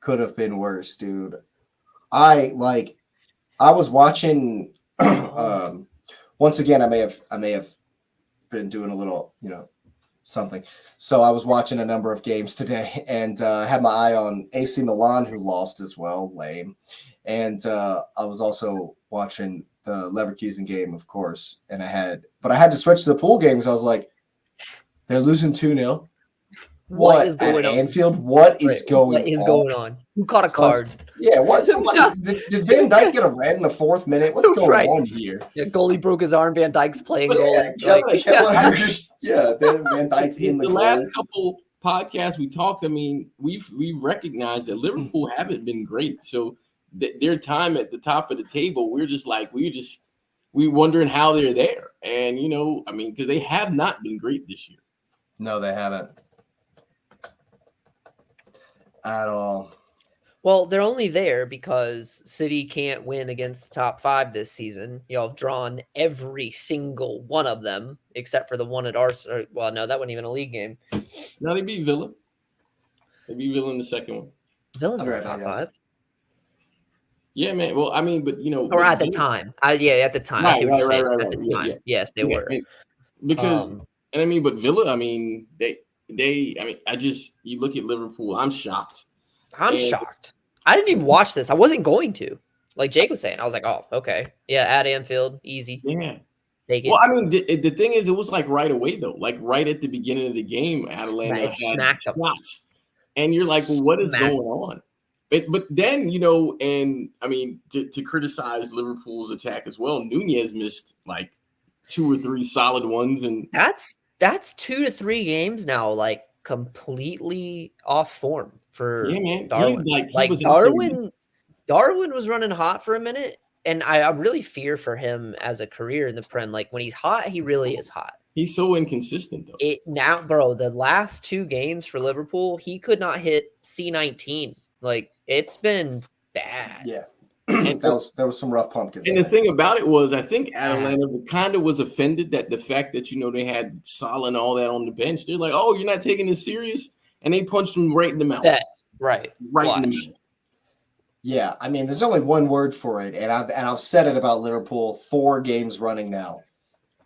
could have been worse, dude. I was watching. Once again, I may have been doing a little, something. So I was watching a number of games today, and had my eye on AC Milan, who lost as well, lame. And I was also watching the Leverkusen game, of course. And I had to switch to the pool games. I was like, they're losing 2-0. What is going on? Anfield? What is going on? Who caught a card? Yeah, what? Did Van Dijk get a red in the 4th minute? What's going on here? Yeah, goalie broke his arm. Van Dijk's playing goal. Van Dijk's in the last couple podcasts we talked. I mean, we've recognized that Liverpool haven't been great. So their time at the top of the table, we wondering how they're there. And because they have not been great this year. No, they haven't. At all. Well, they're only there because City can't win against the top 5 this season. Y'all have drawn every single one of them except for the one at Arsenal. Well, no, that wasn't even a league game. No, they beat Villa. They beat Villa in the second one. Villa's in the top 5. Yeah, man. Well, I mean, but or at the time. At the time. Right, I see what you're saying. right, at the time. Yeah. Yes, they were. Because but Villa, I mean, you look at Liverpool, I'm shocked. I'm shocked. I didn't even watch this. I wasn't going to. Like Jake was saying, I was like, oh, okay. Yeah, at Anfield, easy. Yeah. Take it. Well, I mean, the thing is, it was like right away, though. Like right at the beginning of the game, Atalanta had shots. And you're like, well, what is going on? But then, you know, and I mean, to criticize Liverpool's attack as well, Nunez missed like 2 or 3 solid ones. And that's 2 to 3 games now, like completely off form for Darwin. He's Darwin was running hot for a minute, and I really fear for him as a career in the Prem. Like when he's hot, he really is hot. He's so inconsistent though. Now, bro, the last 2 games for Liverpool, he could not hit C19. Like it's been bad. Yeah. And there was some rough pumpkins. And the thing about it was, I think Atalanta kind of was offended that the fact that, you know, they had Salah and all that on the bench. They're like, oh, you're not taking this serious? And they punched him right in the mouth. Right in the mouth. Yeah, I mean, there's only one word for it, and I've said it about Liverpool 4 games running now: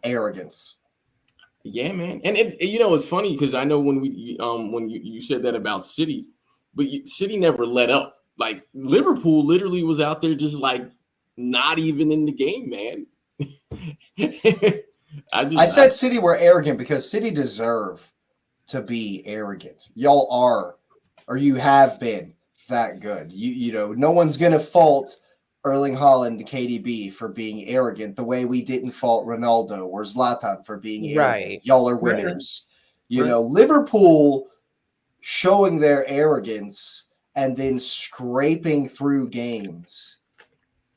arrogance. Yeah, man. And you know, it's funny because I know when you said that about City, but City never let up. Like Liverpool literally was out there just like not even in the game, man. I said City were arrogant because City deserve to be arrogant. Y'all are, or you have been that good. You know, no one's gonna fault Erling Haaland, KDB for being arrogant the way we didn't fault Ronaldo or Zlatan for being arrogant. Right. Y'all are winners. Right. You know, Liverpool showing their arrogance and then scraping through games.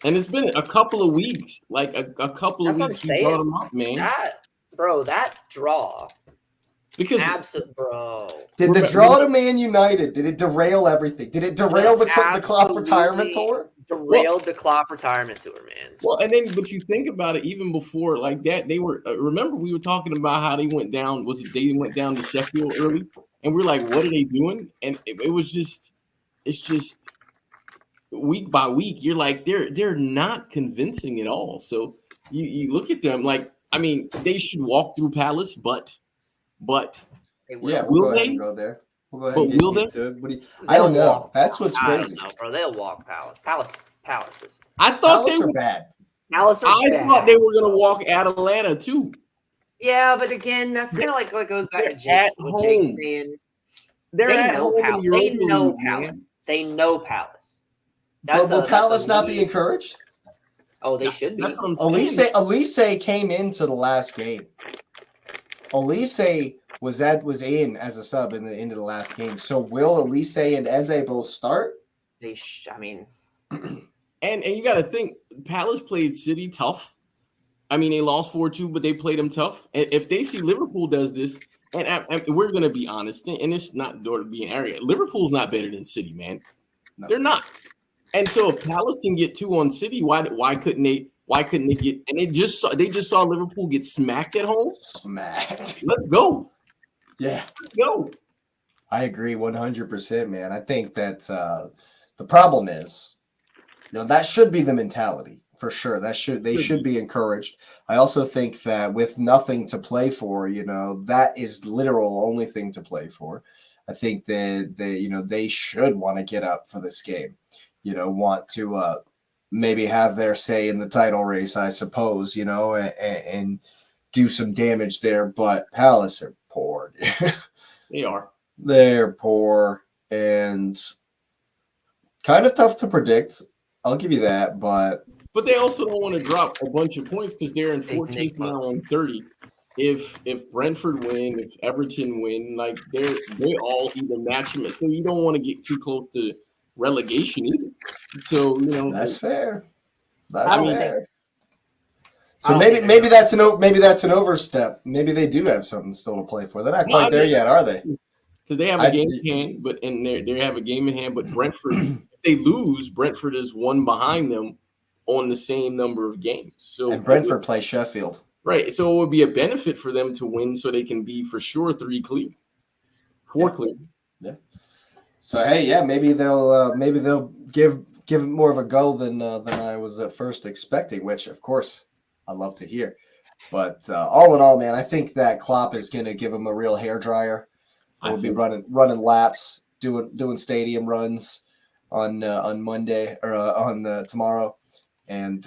And it's been a couple of weeks, like a couple of weeks you brought them up, man. That draw. Because bro. Did the draw to Man United, did it derail everything? Did it derail the Klopp retirement tour? Derailed the Klopp retirement tour, man. Well, and then, but you think about it, even before like that, they were, remember we were talking about how they went down, they went down to Sheffield early? And we're like, what are they doing? And it was just, it's just week by week, you're like, they're not convincing at all. So you look at them like, I mean, they should walk through Palace, but yeah, we'll go there. We'll go ahead and get into it. I don't know. That's what's crazy. I don't know, bro. They'll walk Palace. Palaces. I thought Palace are bad. Palace are bad. I thought they were gonna walk Atalanta too. Yeah, but again, that's kind of like what goes back to Jake saying. They know Palace. They know Palace. They know Palace. Will Palace not be encouraged? Oh, they should be. Elise came into the last game. Elise was in as a sub in the end of the last game. So will Elise and Eze both start? I mean, and you got to think Palace played City tough. I mean, they lost 4-2, but they played them tough. And if they see Liverpool does this, and we're gonna be honest, and it's not door to being arrogant. Liverpool's not better than City, man. No. They're not. And so if Palace can get 2 on City, why couldn't they? Why couldn't they get? And they just saw Liverpool get smacked at home. Smacked. Let's go. Yeah. Let's go. I agree 100%, man. I think that the problem is, you know, that should be the mentality for sure. They should be encouraged. I also think that with nothing to play for, you know, that is literal only thing to play for. I think that they should want to get up for this game. You know, want to maybe have their say in the title race, I suppose, you know, and do some damage there. But Palace are poor. They are. They're poor and kind of tough to predict. I'll give you that, but they also don't want to drop a bunch of points because they're in 14th now on 30. If Brentford win, if Everton win, like they all either match them. So you don't want to get too close to relegation either. So, you know, that's fair. That's fair. So maybe that's an overstep. Maybe they do have something still to play for. They're not quite there yet, are they? Because they have a game in hand, they have a game in hand. But Brentford, if they lose, Brentford is 1 behind them on the same number of games. So and Brentford plays Sheffield, right? So it would be a benefit for them to win, so they can be for sure 3 clear, 4 clear. Yeah. So hey, yeah, maybe they'll give it more of a go than I was at first expecting, which of course I love to hear. But all in all, man, I think that Klopp is going to give him a real hairdryer. We'll be running laps, doing stadium runs, on Monday or on tomorrow, and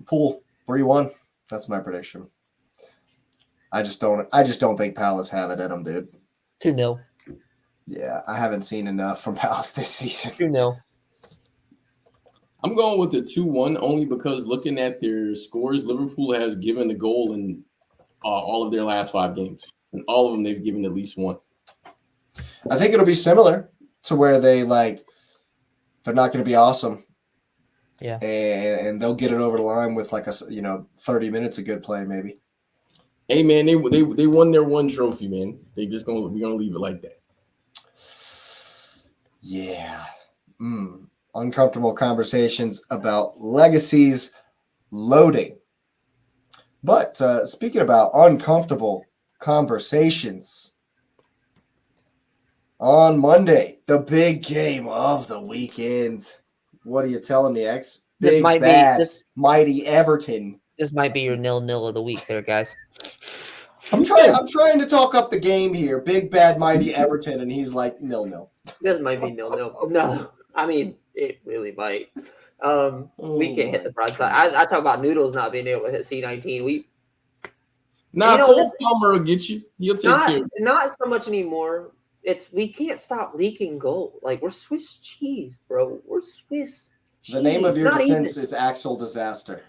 Pool 3-1. That's my prediction. I just don't think Palace have it in them, dude. 2-0. Yeah, I haven't seen enough from Palace this season. 2-0. I'm going with the 2-1 only because looking at their scores, Liverpool has given a goal in all of their last 5 games. And all of them, they've given at least one. I think it'll be similar to where they're not going to be awesome. Yeah. And they'll get it over the line with 30 minutes of good play maybe. Hey, man, they won their one trophy, man. We're going to leave it like that. Yeah. Uncomfortable conversations about legacies loading. But speaking about uncomfortable conversations, on Monday, the big game of the weekend. What are you telling me, X? Big, mighty Everton. This might be your 0-0 of the week there, guys. I'm trying to talk up the game here. Big, bad, mighty Everton, and he's like 0-0. This might be 0-0. No, I mean, it really might. We can't hit the broadside. I talk about Noodles not being able to hit C19. Cole Palmer will get you. He'll take care of it. Not so much anymore. We can't stop leaking goal. We're Swiss cheese, bro. We're Swiss cheese. The name of your defense is Axel Disaster.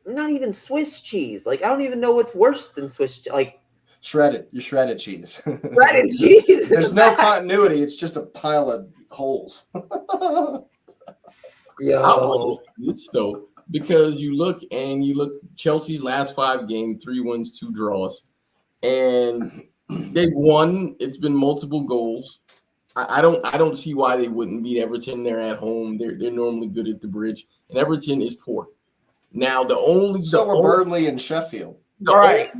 Not even Swiss cheese. I don't even know what's worse than Swiss cheese. Shredded. You're shredded cheese. Shredded cheese. There's no continuity. It's just a pile of holes. Yo. This though, because you look Chelsea's last 5 games, 3 wins, 2 draws, and they won. It's been multiple goals. I don't see why they wouldn't beat Everton. They're at home. They're normally good at the bridge, and Everton is poor. Now Burnley and Sheffield. The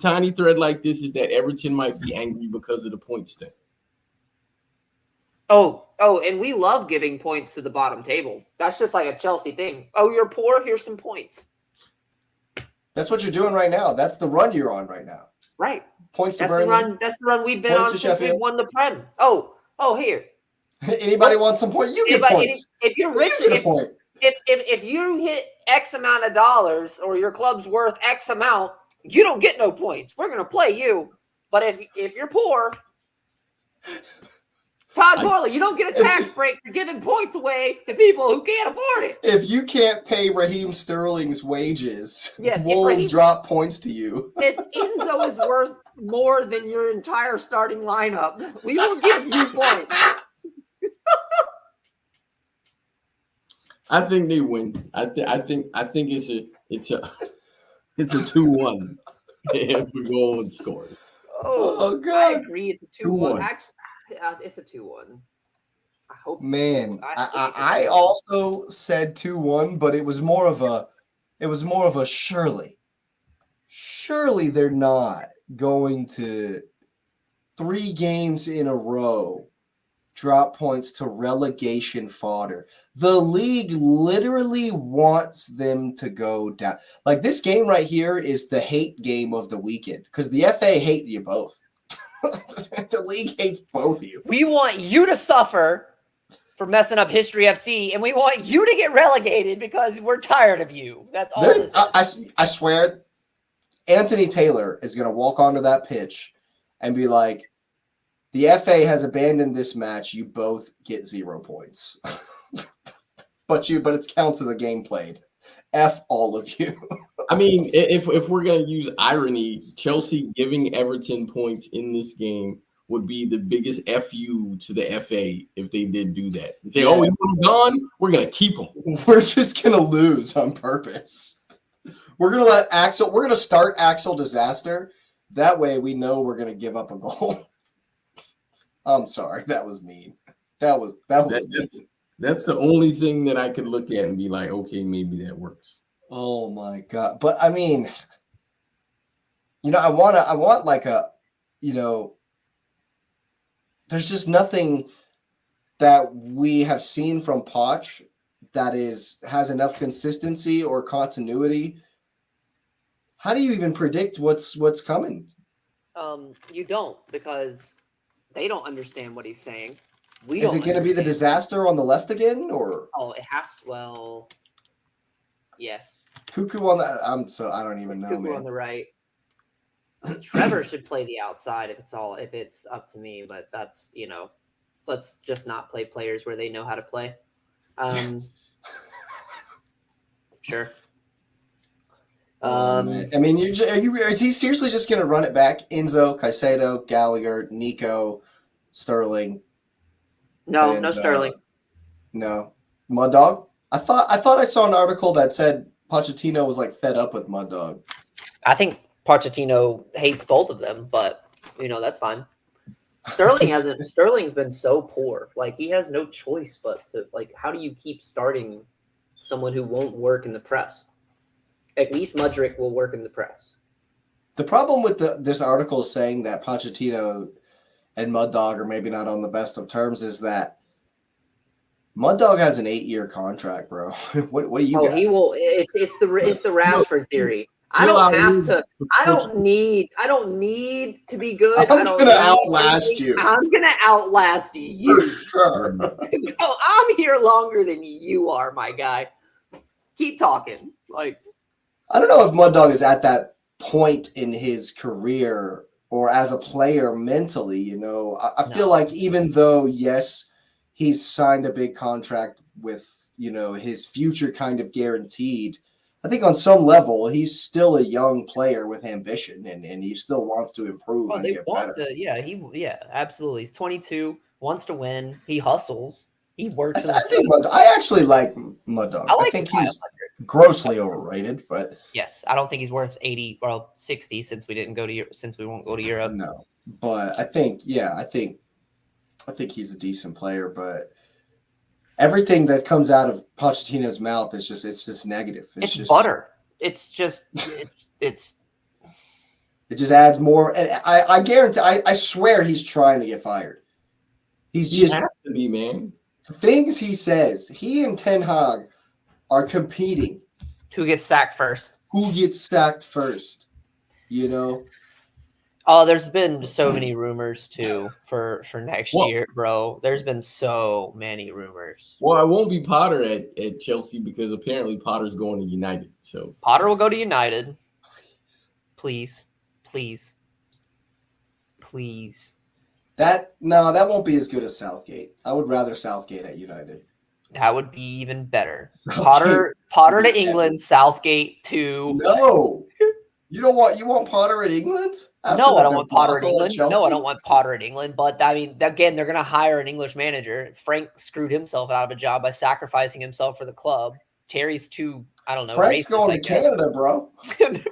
tiny thread like this is that Everton might be angry because of the points thing. Oh, and we love giving points to the bottom table. That's just like a Chelsea thing. Oh, you're poor? Here's some points. That's what you're doing right now. That's the run you're on right now. Right. Points to Burnley. That's the run we've been on since we won the Prem. Oh, here. Anybody want some points? You get points. If you're rich, you get a point. If you hit X amount of dollars or your club's worth X amount, you don't get no points. We're gonna play you. But if you're poor, Todd Boehly, you don't get a tax break for giving points away to people who can't afford it. If you can't pay Raheem Sterling's wages, we'll drop points to you. If Enzo is worth more than your entire starting lineup, we will give you points. I think they win. I think it's a 2-1 if we go and score. Oh God! I agree. It's a 2-1. Actually, it's a 2-1. I hope. Man, I also said 2-1, but it was more of a surely. Surely they're not going to 3 games in a row drop points to relegation fodder. The league literally wants them to go down. This game right here is the hate game of the weekend because the FA hate you both. The league hates both of you. We want you to suffer for messing up History FC, and we want you to get relegated because we're tired of you. That's all. I swear, Anthony Taylor is going to walk onto that pitch and be like, the FA has abandoned this match. You both get 0 points. but it counts as a game played. F all of you. I mean, if we're going to use irony, Chelsea giving Everton points in this game would be the biggest FU to the FA if they did do that. And say, you want them gone? We're going to keep them. We're just going to lose on purpose. We're going to start Axel Disaster. That way we know we're going to give up a goal. I'm sorry. That was mean. That was mean. That's the only thing that I could look at and be like, okay, maybe that works. Oh my God. But I mean, I want there's just nothing that we have seen from Poch that has enough consistency or continuity. How do you even predict what's coming? You don't, because They don't understand what he's saying. Is it going to be the disaster on the left again, or? Oh, it has to. Well, yes. Cuckoo on the. I don't even know, Cuckoo man. on the right. Trevor should play the outside if it's up to me, but that's, let's just not play players where they know how to play. Sure. I mean, is he seriously just going to run it back? Enzo, Caicedo, Gallagher, Nico, Sterling. No Sterling. No, Mud Dog. I thought I saw an article that said Pochettino was like fed up with Mud Dog. I think Pochettino hates both of them, but that's fine. Sterling's been so poor. Like, he has no choice but to, like, how do you keep starting someone who won't work in the press? At least Mudryk will work in the press. The problem with this article saying that Pochettino and Mud Dog are maybe not on the best of terms is that Mud Dog has an 8-year contract, bro. What do you got? He will. It's the Rashford theory. I don't need to be good. I'm gonna outlast you. I'm gonna outlast you. Sure. So I'm here longer than you are, my guy. Keep talking. Like, I don't know if Mud Dog is at that point in his career or as a player mentally. I feel like even though, yes, he's signed a big contract with, his future kind of guaranteed, I think on some level he's still a young player with ambition, and he still wants to improve and get better. Absolutely. He's 22, wants to win. He hustles. He works. I actually like Mud Dog. I think he's grossly overrated, but yes, I don't think he's worth 80 or 60 since we won't go to Europe. No, but I think he's a decent player, but everything that comes out of Pochettino's mouth is just negative. It's just butter. It just adds more. And I guarantee, I swear he's trying to get fired. He has to be, man. The things he says, he and Ten Hag are competing. Who gets sacked first? Oh, there's been so many rumors too for next year, bro. There's been so many rumors. Well, I won't be Potter at Chelsea because apparently Potter's going to United. So Potter will go to United. Please. That won't be as good as Southgate. I would rather Southgate at United. That would be even better. Potter to England, Southgate to. No, you want Potter at England? No, I don't want Potter at England. No, I don't want Potter at England. But I mean, again, they're going to hire an English manager. Frank screwed himself out of a job by sacrificing himself for the club. Terry's too. I don't know. Frank's going to Canada, bro.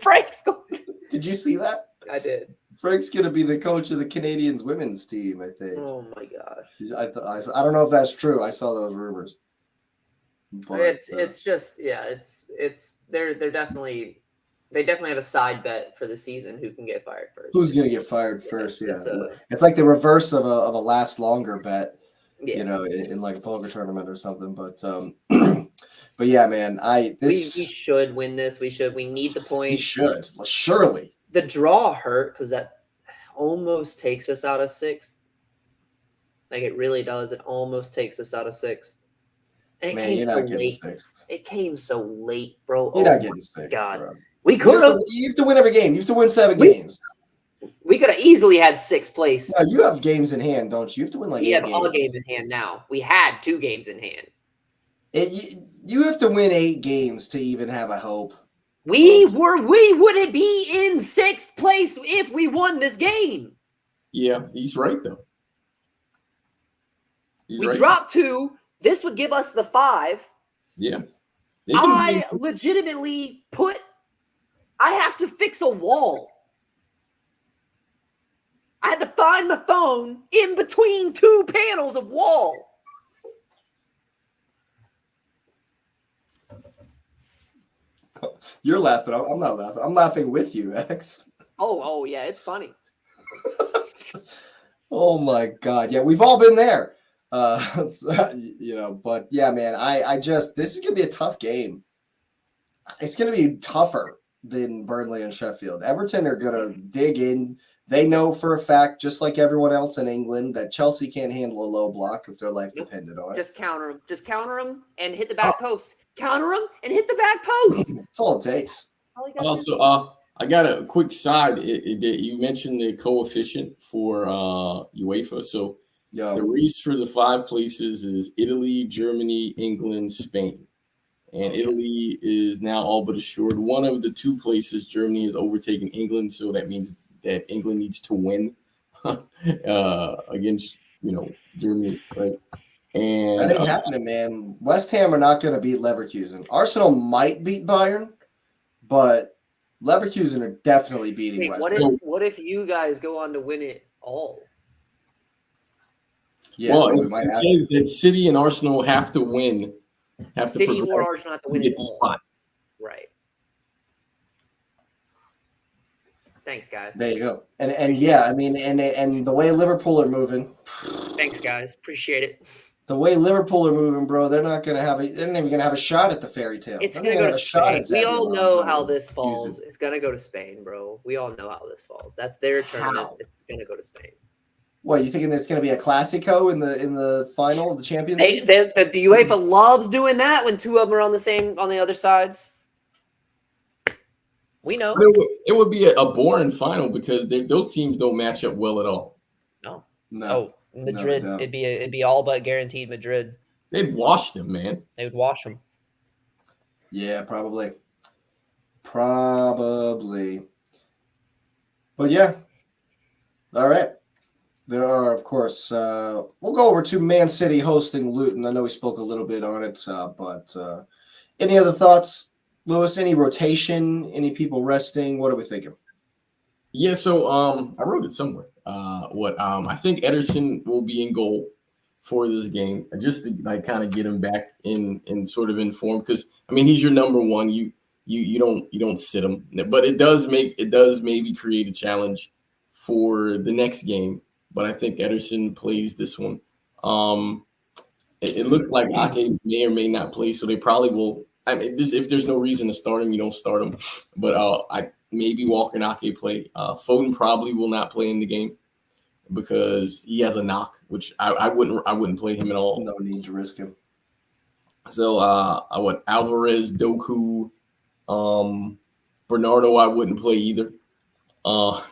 Frank's going. Did you see that? I did. Frank's going to be the coach of the Canadians women's team, I think. Oh my gosh. I don't know if that's true. I saw those rumors. But, it's just they definitely have a side bet for the season who can get fired first. Who's going to get fired first? Yeah. It's like the reverse of a last longer bet. Yeah. In like a poker tournament or something. But but yeah, man, we should win this. We need the points. We should. Surely. The draw hurt because that almost takes us out of sixth. Like, it really does. It almost takes us out of sixth. And you're not getting sixth. It came so late, bro. You're not getting sixth, bro. We could have. You have to win every game. You have to win 7 games. We could have easily had sixth place. No, you have games in hand, don't you? You have to win like 8 games. We have all games in hand now. We had 2 games in hand. You have to win 8 games to even have a hope. We would be in 6th place if we won this game. Yeah, he's right though. We dropped 2. This would give us the 5. Yeah. I legitimately I have to fix a wall. I had to find my phone in between 2 panels of wall. You're laughing. I'm not laughing. I'm laughing with you, X. Oh yeah, it's funny. Oh my God. Yeah, we've all been there. But yeah, man, this is going to be a tough game. It's going to be tougher than Burnley and Sheffield. Everton are going to dig in. They know for a fact, just like everyone else in England, that Chelsea can't handle a low block if their life depended on it. Just counter them. Just counter them and hit the back post. Counter them and hit the back post. That's all it takes. Also, I got a quick side. You mentioned the coefficient for UEFA. So the race for the 5 places is Italy, Germany, England, Spain. And Italy is now all but assured. One of the 2 places, Germany, is overtaking England. So that means that England needs to win against, Germany, right? And that ain't happening, man. West Ham are not going to beat Leverkusen. Arsenal might beat Bayern, but Leverkusen are definitely beating West Ham. What if you guys go on to win it all? Yeah, well, it says that City and Arsenal have to win. City or Arsenal have to win it all. Spot. Right. Thanks, guys. There you go. And yeah, I mean, and the way Liverpool are moving. Thanks, guys. Appreciate it. The way Liverpool are moving, bro, they're not gonna have they're not even gonna have a shot at the fairy tale. It's gonna go to Spain. We all know how this falls. It's gonna go to Spain, bro. We all know how this falls. That's their tournament. It's gonna go to Spain. What are you thinking? It's gonna be a Clasico in the final of the Champions League? The UEFA loves doing that when 2 of them are on the other sides. We know it would be a boring final because those teams don't match up well at all. No. Oh, Madrid. No, it'd be all but guaranteed Madrid. They'd wash them, man. They would wash them. Yeah, probably. But yeah. All right. There are, of course, we'll go over to Man City hosting Luton. I know we spoke a little bit on it, but any other thoughts, Lewis? Any rotation? Any people resting? What are we thinking? Yeah, so I wrote it somewhere. I think Ederson will be in goal for this game, just to kind of get him back in sort of in form, because I mean he's your number one. You don't sit him, but it does maybe create a challenge for the next game. But I think Ederson plays this one. It looked like Ake may or may not play, so they probably will. I mean, if there's no reason to start him, you don't start him. But maybe Walker and Ake play. Foden probably will not play in the game because he has a knock, which I wouldn't play him at all. No need to risk him. So Alvarez, Doku, Bernardo I wouldn't play either. Bob.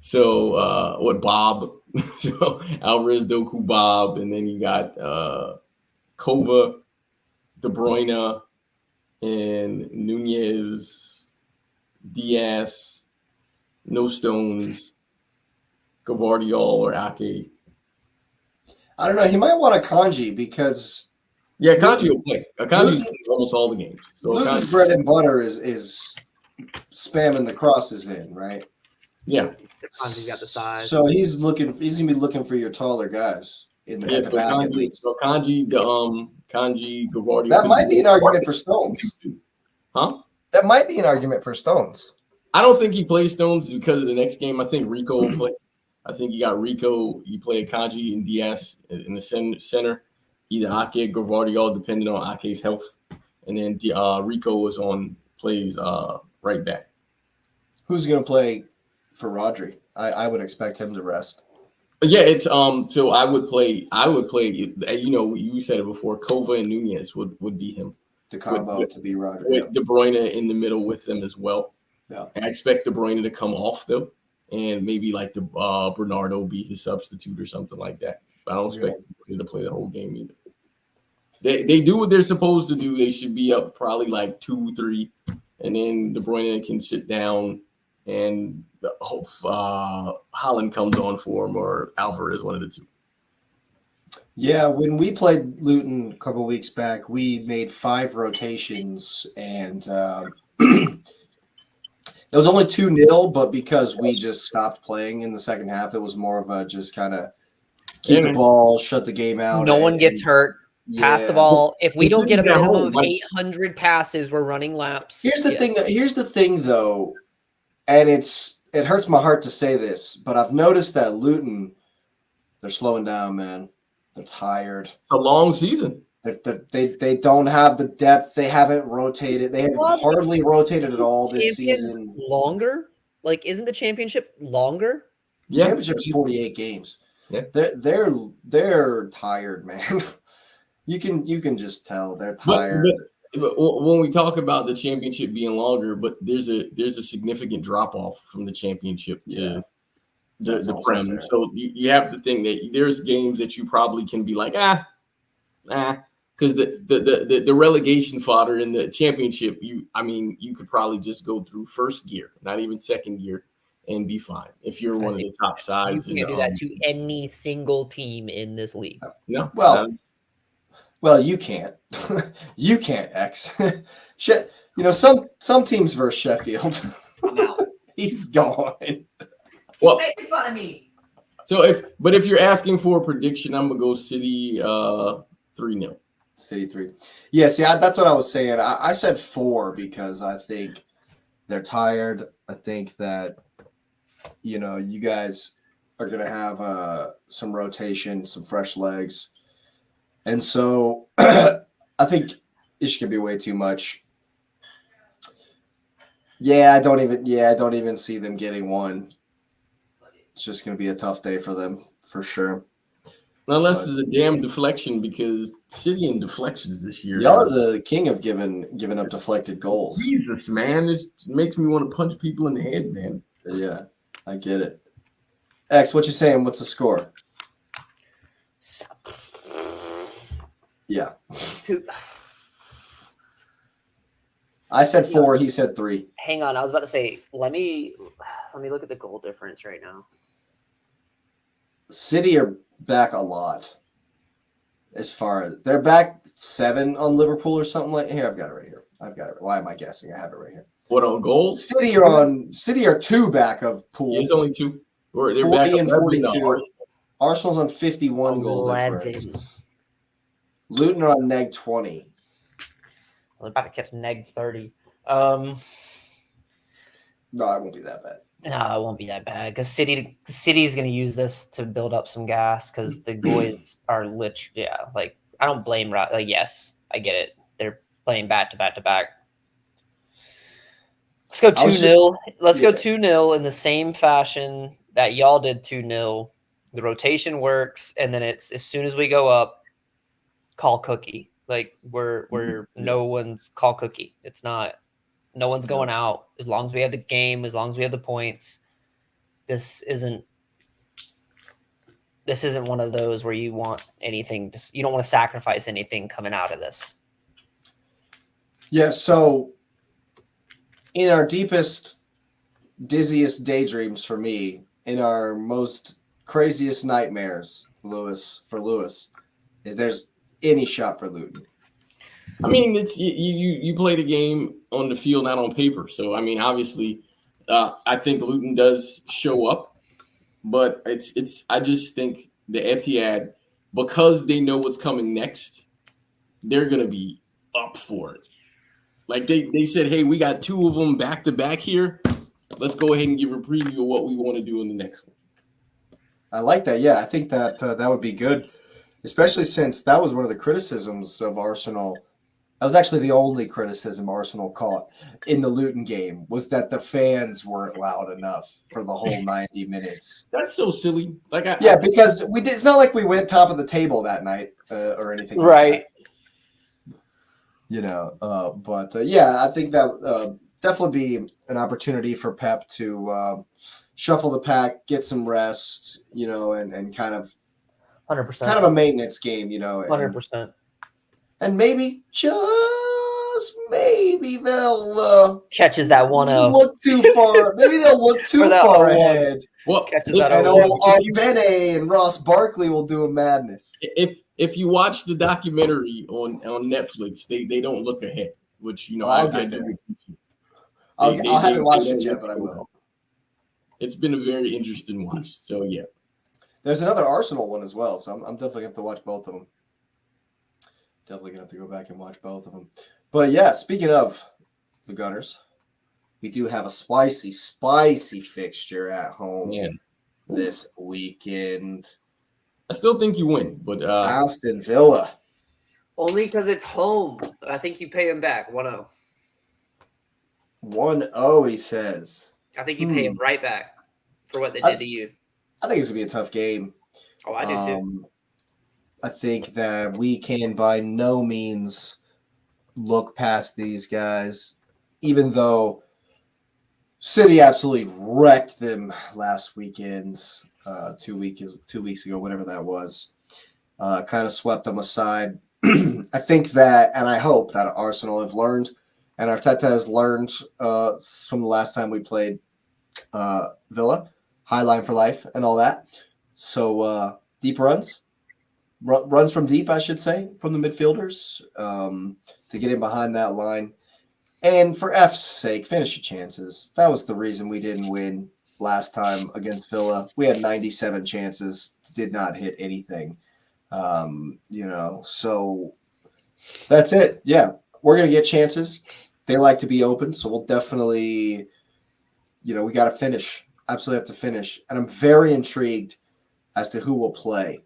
So Alvarez, Doku, Bob, and then you got Kova, De Bruyne, and Nunez, Diaz, no Stones, Gvardiol or Ake. I don't know. He might want a Kanji because Kanji will play. Kanji's playing almost all the games. So Luton's bread and butter is spamming the crosses in, right? Yeah. Kanji's got the size. So he's gonna be looking for your taller guys in the back at least. So Kanji, Gvardiol. That might be an argument for Stones. Huh? That might be an argument for Stones. I don't think he plays Stones because of the next game. I think Rico will play. I think you got Rico. You play Kanji and Diaz in the center. Either Ake, Gvardiol, depending on Ake's health, and then Rico plays right back. Who's going to play for Rodri? I would expect him to rest. Yeah, it's So I would play. You know, you said it before. Kova and Nunez would be him. The combo to be Rodri. With De Bruyne in the middle with them as well. Yeah. I expect De Bruyne to come off though, and maybe like the Bernardo be his substitute or something like that. But I don't expect him to play the whole game either. They do what they're supposed to do. They should be up probably like 2-3, and then De Bruyne can sit down and hope Haaland comes on for him or Alvarez, one of the two. Yeah, when we played Luton a couple of weeks back, we made 5 rotations, and it was only 2-0, but because we just stopped playing in the second half, it was more of a just kind of keep the ball, shut the game out. No one gets hurt. Pass the ball. If we don't get a minimum of 800 passes, we're running laps. Here's the thing, though, and it hurts my heart to say this, but I've noticed that Luton, they're slowing down, man. They're tired. It's a long season. They don't have the depth. They haven't rotated. They have hardly rotated at all this season. Longer? Like, isn't the championship longer? The championship is 48 games. Yeah. They're tired, man. You can just tell they're tired. But when we talk about the championship being longer, but there's a significant drop off from the championship to the Prem. Fair. So you have to think that there's games that you probably can be like, because the relegation fodder in the championship, you could probably just go through first gear, not even second gear, and be fine if you're one of the top sides. You can't do that to any single team in this league. No, well, you can't. You can't, X. Shit, some teams versus Sheffield. I'm out. He's gone. Well, making fun of me. So if you're asking for a prediction, I'm gonna go City 3-0. City 3. Yeah, see, that's what I was saying. I said 4 because I think they're tired. I think that you guys are gonna have some rotation, some fresh legs. And so I think it's going to be way too much. I don't even see them getting one. It's just going to be a tough day for them, for sure. Unless it's a damn deflection, because City and deflections this year. Y'all are the king of giving up deflected goals. Jesus, man. It makes me want to punch people in the head, man. Yeah, I get it. X, what you saying? What's the score? Yeah. 2. I said 4. He said 3. Hang on. I was about to say, let me look at the goal difference right now. City are back a lot. As far as they're back 7 on Liverpool or something like. Here, I've got it right here. Why am I guessing? I have it right here. What, on goals? City are 2 back of pool. It's only 2. They're 40 back and 42. Arsenal's on 51 goal difference. Luton are on neg 20. I'm about to catch neg 30. No, it won't be that bad. No, it won't be that bad because City's going to use this to build up some gas because the boys are I don't blame yes, I get it. They're playing back to back to back. Let's go 2-0. Let's go 2-0 in the same fashion that y'all did 2-0. The rotation works, and then it's as soon as we go up, call cookie. Like we're no one's call cookie. It's not. No one's going out as long as we have the game, as long as we have the points. This isn't one of those where you want anything. You don't want to sacrifice anything coming out of this. Yeah. So, in our deepest, dizziest daydreams for me, in our most craziest nightmares, Lewis, is there's any shot for Luton. I mean, it's you play the game on the field, not on paper. So, I mean, obviously, I think Luton does show up, but I just think the Etihad, because they know what's coming next, they're gonna be up for it. Like they said, hey, we got 2 of them back to back here. Let's go ahead and give a preview of what we want to do in the next one. I like that. Yeah, I think that would be good, especially since that was one of the criticisms of Arsenal. That was actually the only criticism Arsenal caught in the Luton game, was that the fans weren't loud enough for the whole 90 minutes. That's so silly. Because we did. It's not like we went top of the table that night or anything. Right. Like that. I think that definitely be an opportunity for Pep to shuffle the pack, get some rest, and kind of 100%. Kind of a maintenance game, 100%. And maybe, just maybe they'll catches that 1-0. Look too far. Maybe they'll look too far ahead. Well, catches that and Bene and Ross Barkley will do a madness. If you watch the documentary on Netflix, they don't look ahead, which I'll get there. I haven't watched it yet, but I will. It's been a very interesting watch. So yeah, there's another Arsenal one as well. So I'm definitely gonna have to watch both of them. Definitely gonna have to go back and watch both of them. But yeah, speaking of the Gunners, we do have a spicy fixture at home this weekend. I still think you win, but Aston Villa. Only because it's home. I think you pay him back 1-0. 1-0, he says. I think you pay him right back for what they did to you. I think it's going to be a tough game. Oh, I do too. I think that we can by no means look past these guys, even though City absolutely wrecked them last weekend, 2 weeks ago, whatever that was. Kind of swept them aside. I think that, and I hope that Arsenal have learned, and Arteta has learned from the last time we played Villa, high line for life and all that. So deep runs from deep, I should say, from the midfielders to get in behind that line. And for F's sake, finish your chances. That was the reason we didn't win last time against Villa. We had 97 chances, did not hit anything. So that's it. Yeah, we're going to get chances. They like to be open, so we'll definitely, we got to finish. Absolutely have to finish. And I'm very intrigued as to who will play.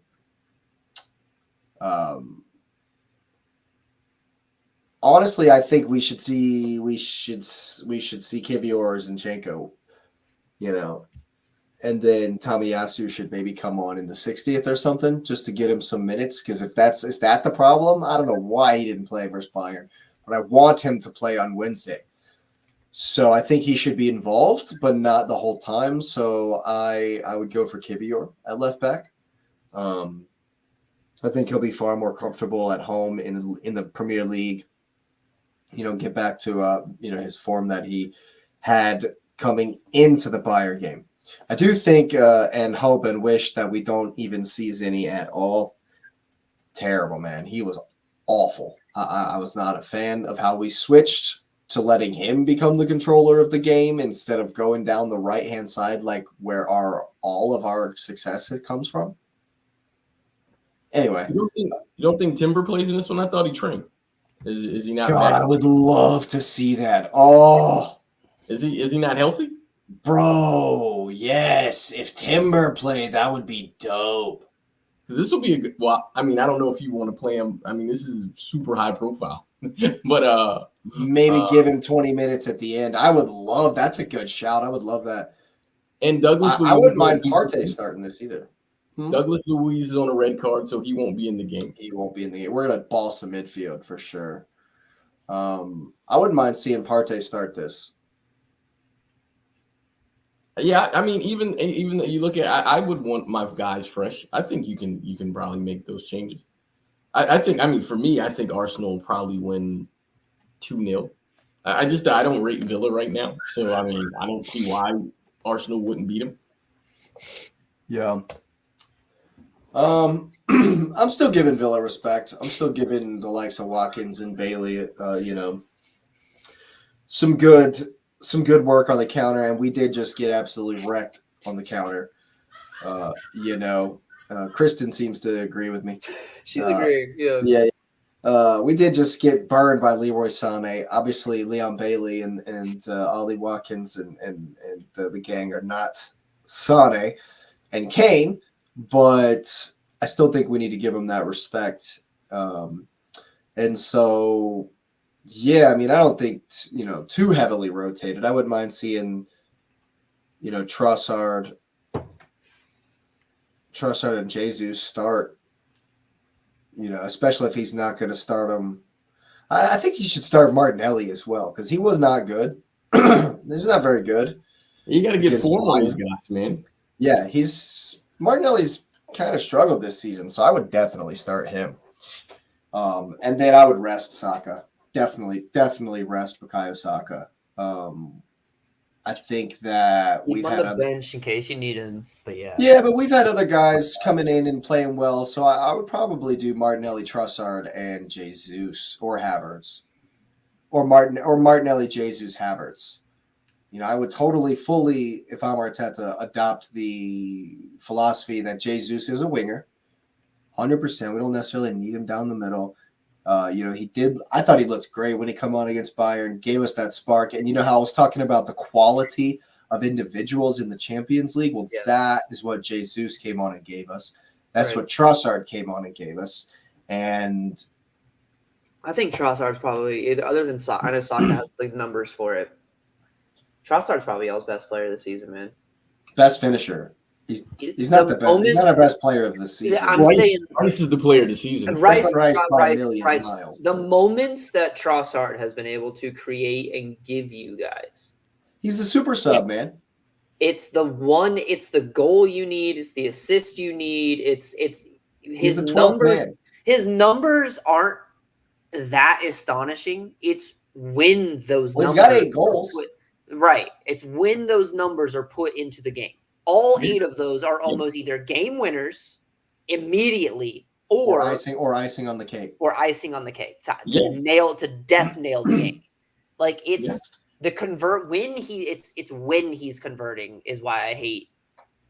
Honestly, I think we should see Kivior or Zinchenko, and then Tomiyasu should maybe come on in the 60th or something just to get him some minutes. Because is that the problem? I don't know why he didn't play versus Bayern, but I want him to play on Wednesday. So I think he should be involved, but not the whole time. So I would go for Kivior at left back. I think he'll be far more comfortable at home in the Premier League. Get back to his form that he had coming into the Bayern game. I do think and hope and wish that we don't even see Zinni at all. Terrible, man. He was awful. I was not a fan of how we switched to letting him become the controller of the game instead of going down the right-hand side like where all of our success comes from. Anyway. You don't think Timber plays in this one? I thought he trained. Is he not? God, back? I would love to see that. Oh, is he not healthy? Bro, yes. If Timber played, that would be dope. Because this will be a good. Well, I mean, I don't know if you want to play him. I mean, this is super high profile, but maybe give him 20 minutes at the end. I would love. That's a good shout. I would love that. And Douglas, I wouldn't mind Partey starting this either. Douglas Luiz is on a red card, so he won't be in the game. He won't be in the game. We're going to boss the midfield for sure. I wouldn't mind seeing Partey start this. Yeah, I mean, even though you look at, I would want my guys fresh. I think you can probably make those changes. I think, for me, I think Arsenal will probably win 2-0. I don't rate Villa right now, so I don't see why Arsenal wouldn't beat them. Yeah. I'm still giving Villa respect. I'm still giving the likes of Watkins and Bailey, some good work on the counter, and we did just get absolutely wrecked on the counter. Kristen seems to agree with me. She's agreeing. Yeah. Yeah. We did just get burned by Leroy Sané. Obviously, Leon Bailey and Ollie Watkins and the gang are not Sané and Kane. But I still think we need to give them that respect. And so, yeah, I don't think, too heavily rotated. I wouldn't mind seeing, Trossard and Jesus start, especially if he's not going to start him. I think he should start Martinelli as well because he was not good. He's not very good. You got to get form on these guys, man. Yeah, Martinelli's kind of struggled this season, so I would definitely start him. And then I would rest Saka. Definitely rest Bukayo Saka. I think that we've had other bench in case you need him, but yeah. Yeah, but we've had other guys coming in and playing well, so I would probably do Martinelli, Trossard, and Jesus or Havertz, or Martinelli, Jesus, Havertz. I would totally, fully, if I'm Arteta, adopt the philosophy that Jesus is a winger, 100%. We don't necessarily need him down the middle. I thought he looked great when he come on against Bayern, gave us that spark. And how I was talking about the quality of individuals in the Champions League? Well, That is what Jesus came on and gave us. That's what Trossard came on and gave us. And I think Trossard's probably either other than Saka. I know Saka has the numbers for it. Trossard's probably y'all's best player of the season, man. Best finisher. He's not the best. He's not our best player of the season. Yeah, I'm saying Rice is the player of the season. Rice by a million miles. The moments that Trossard has been able to create and give you guys. He's the super sub, man. It's the goal you need. It's the assist you need. It's his numbers. Man. His numbers aren't that astonishing. It's when those numbers. He's got 8 goals. Right. It's when those numbers are put into the game. All 8 of those are almost either game winners immediately or icing on the cake. Or icing on the cake to death nail the game. Like it's the convert when it's when he's converting is why I hate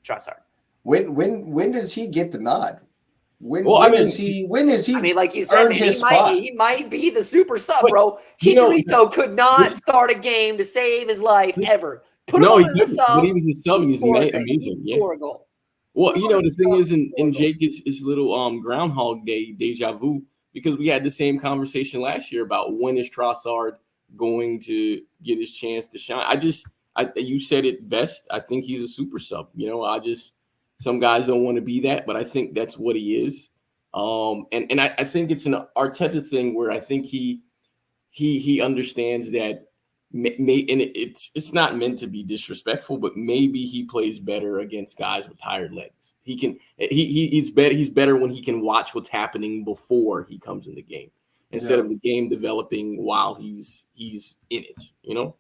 Trossard. When does he get the nod? When is he? I mean, like you said, he might be the super sub, bro. Chicharito could not start a game to save his life ever. Put him on the sub. When he was a sub, he was amazing. Yeah. Well, the thing is, in Jake is little Groundhog Day deja vu, because we had the same conversation last year about when is Trossard going to get his chance to shine. You said it best. I think he's a super sub. Some guys don't want to be that, but I think that's what he is. And I think it's an Arteta thing where I think he understands that. And it's not meant to be disrespectful, but maybe he plays better against guys with tired legs. He's better when he can watch what's happening before he comes in the game instead of the game developing while he's in it.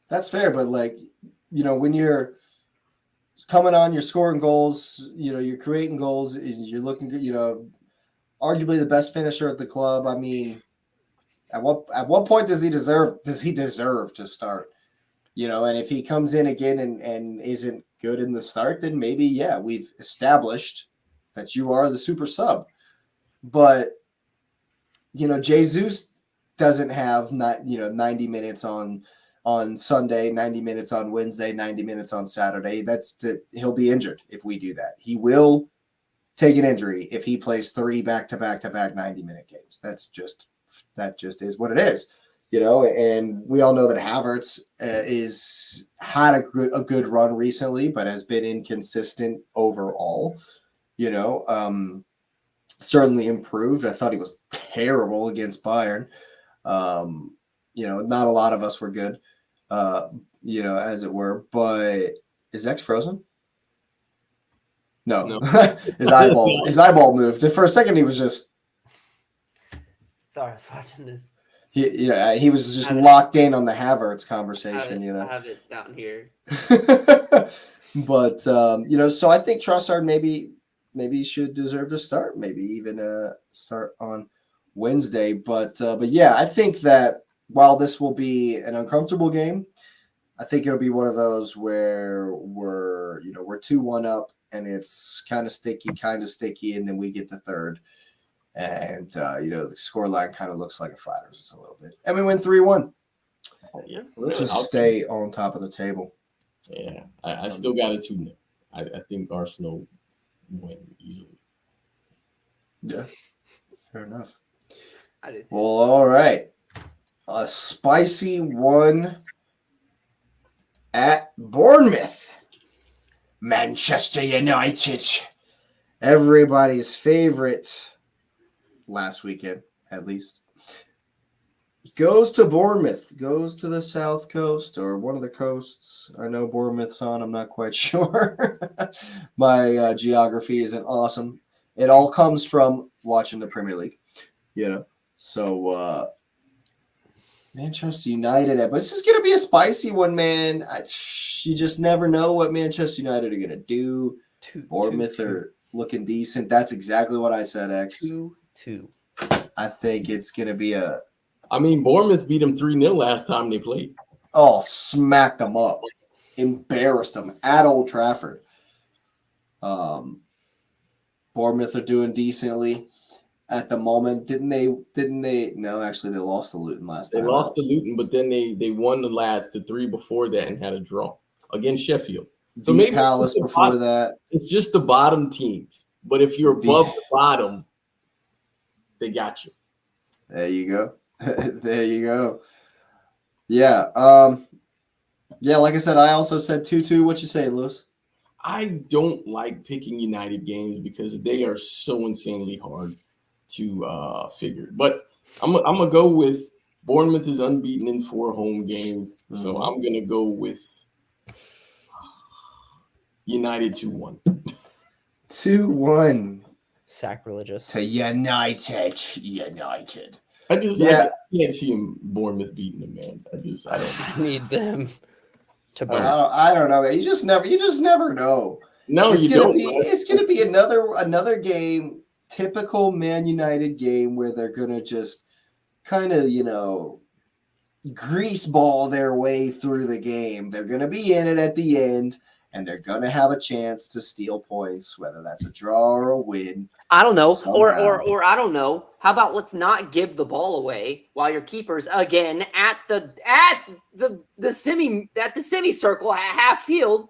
That's fair, but when you're coming on, you're scoring goals, you're creating goals, you're looking good, arguably the best finisher at the club. I mean, At what point does he deserve to start? And if he comes in again and isn't good in the start, then maybe we've established that you are the super sub. But Jesus doesn't have 90 minutes on Sunday, 90 minutes on Wednesday, 90 minutes on Saturday. He'll be injured if we do that. He will take an injury if he plays 3 back-to-back 90-minute games. That just is what it is, and we all know that Havertz had a good run recently, but has been inconsistent overall, certainly improved. I thought he was terrible against Bayern. Not a lot of us were good, as it were, but is X frozen? No. his eyeball moved. For a second, he was just, sorry, I was watching this. He was just locked in on the Havertz conversation. I have it down here. But so I think Trossard maybe should deserve to start. Maybe even start on Wednesday. But I think that while this will be an uncomfortable game, I think it'll be one of those where we're 2-1 up and it's kind of sticky, and then we get the third. And, the scoreline kind of looks like it flatters us a little bit. And we win 3-1 to stay on top of the table. Yeah, I still got it 2-0. I think Arsenal win easily. Yeah, fair enough. I did too. Well, all right. A spicy one at Bournemouth. Manchester United. Everybody's favorite. Last weekend, at least, goes to Bournemouth, goes to the South Coast or one of the coasts. I know Bournemouth's on. I'm not quite sure. My geography isn't awesome. It all comes from watching the Premier League, So, Manchester United, but this is going to be a spicy one, man. You just never know what Manchester United are going to do. Bournemouth are looking decent. That's exactly what I said, X. 2. I think it's going to be Bournemouth beat them 3-0 last time they played. Oh, smacked them up. Embarrassed them at Old Trafford. Bournemouth are doing decently at the moment. Didn't they? No, actually, they lost to Luton last time. They lost to Luton, but then they won the 3 before that and had a draw against Sheffield. So maybe Palace before that. It's just the bottom teams. But if you're above the bottom, they got you. There you go. There you go. Yeah. Yeah, like I said, I also said 2-2. What you say, Lewis? I don't like picking United games because they are so insanely hard to figure. But I'm gonna go with Bournemouth is unbeaten in 4 home games, so I'm gonna go with United 2-1. 2-1. Sacrilegious. To United. I can't see him Bournemouth beating them, man. I don't need them to burn. I don't know. You just never know. No, it's gonna be another game, typical Man United game where they're gonna just kind of, grease ball their way through the game. They're gonna be in it at the end, and they're gonna have a chance to steal points, whether that's a draw or a win. I don't know, or I don't know. How about let's not give the ball away while your keeper's again at the semicircle at half field,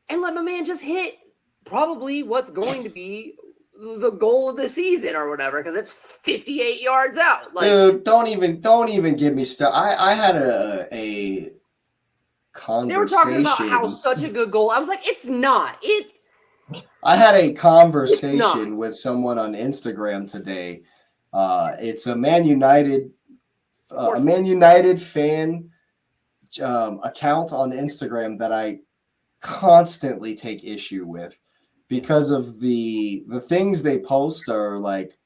and let my man just hit probably what's going to be the goal of the season or whatever, because it's 58 yards out. Like, dude, don't even give me stuff. I had a conversation. They were talking about how such a good goal. I was like, it's not. I had a conversation with someone on Instagram today. It's a Man United fan account on Instagram that I constantly take issue with because of the things they post are like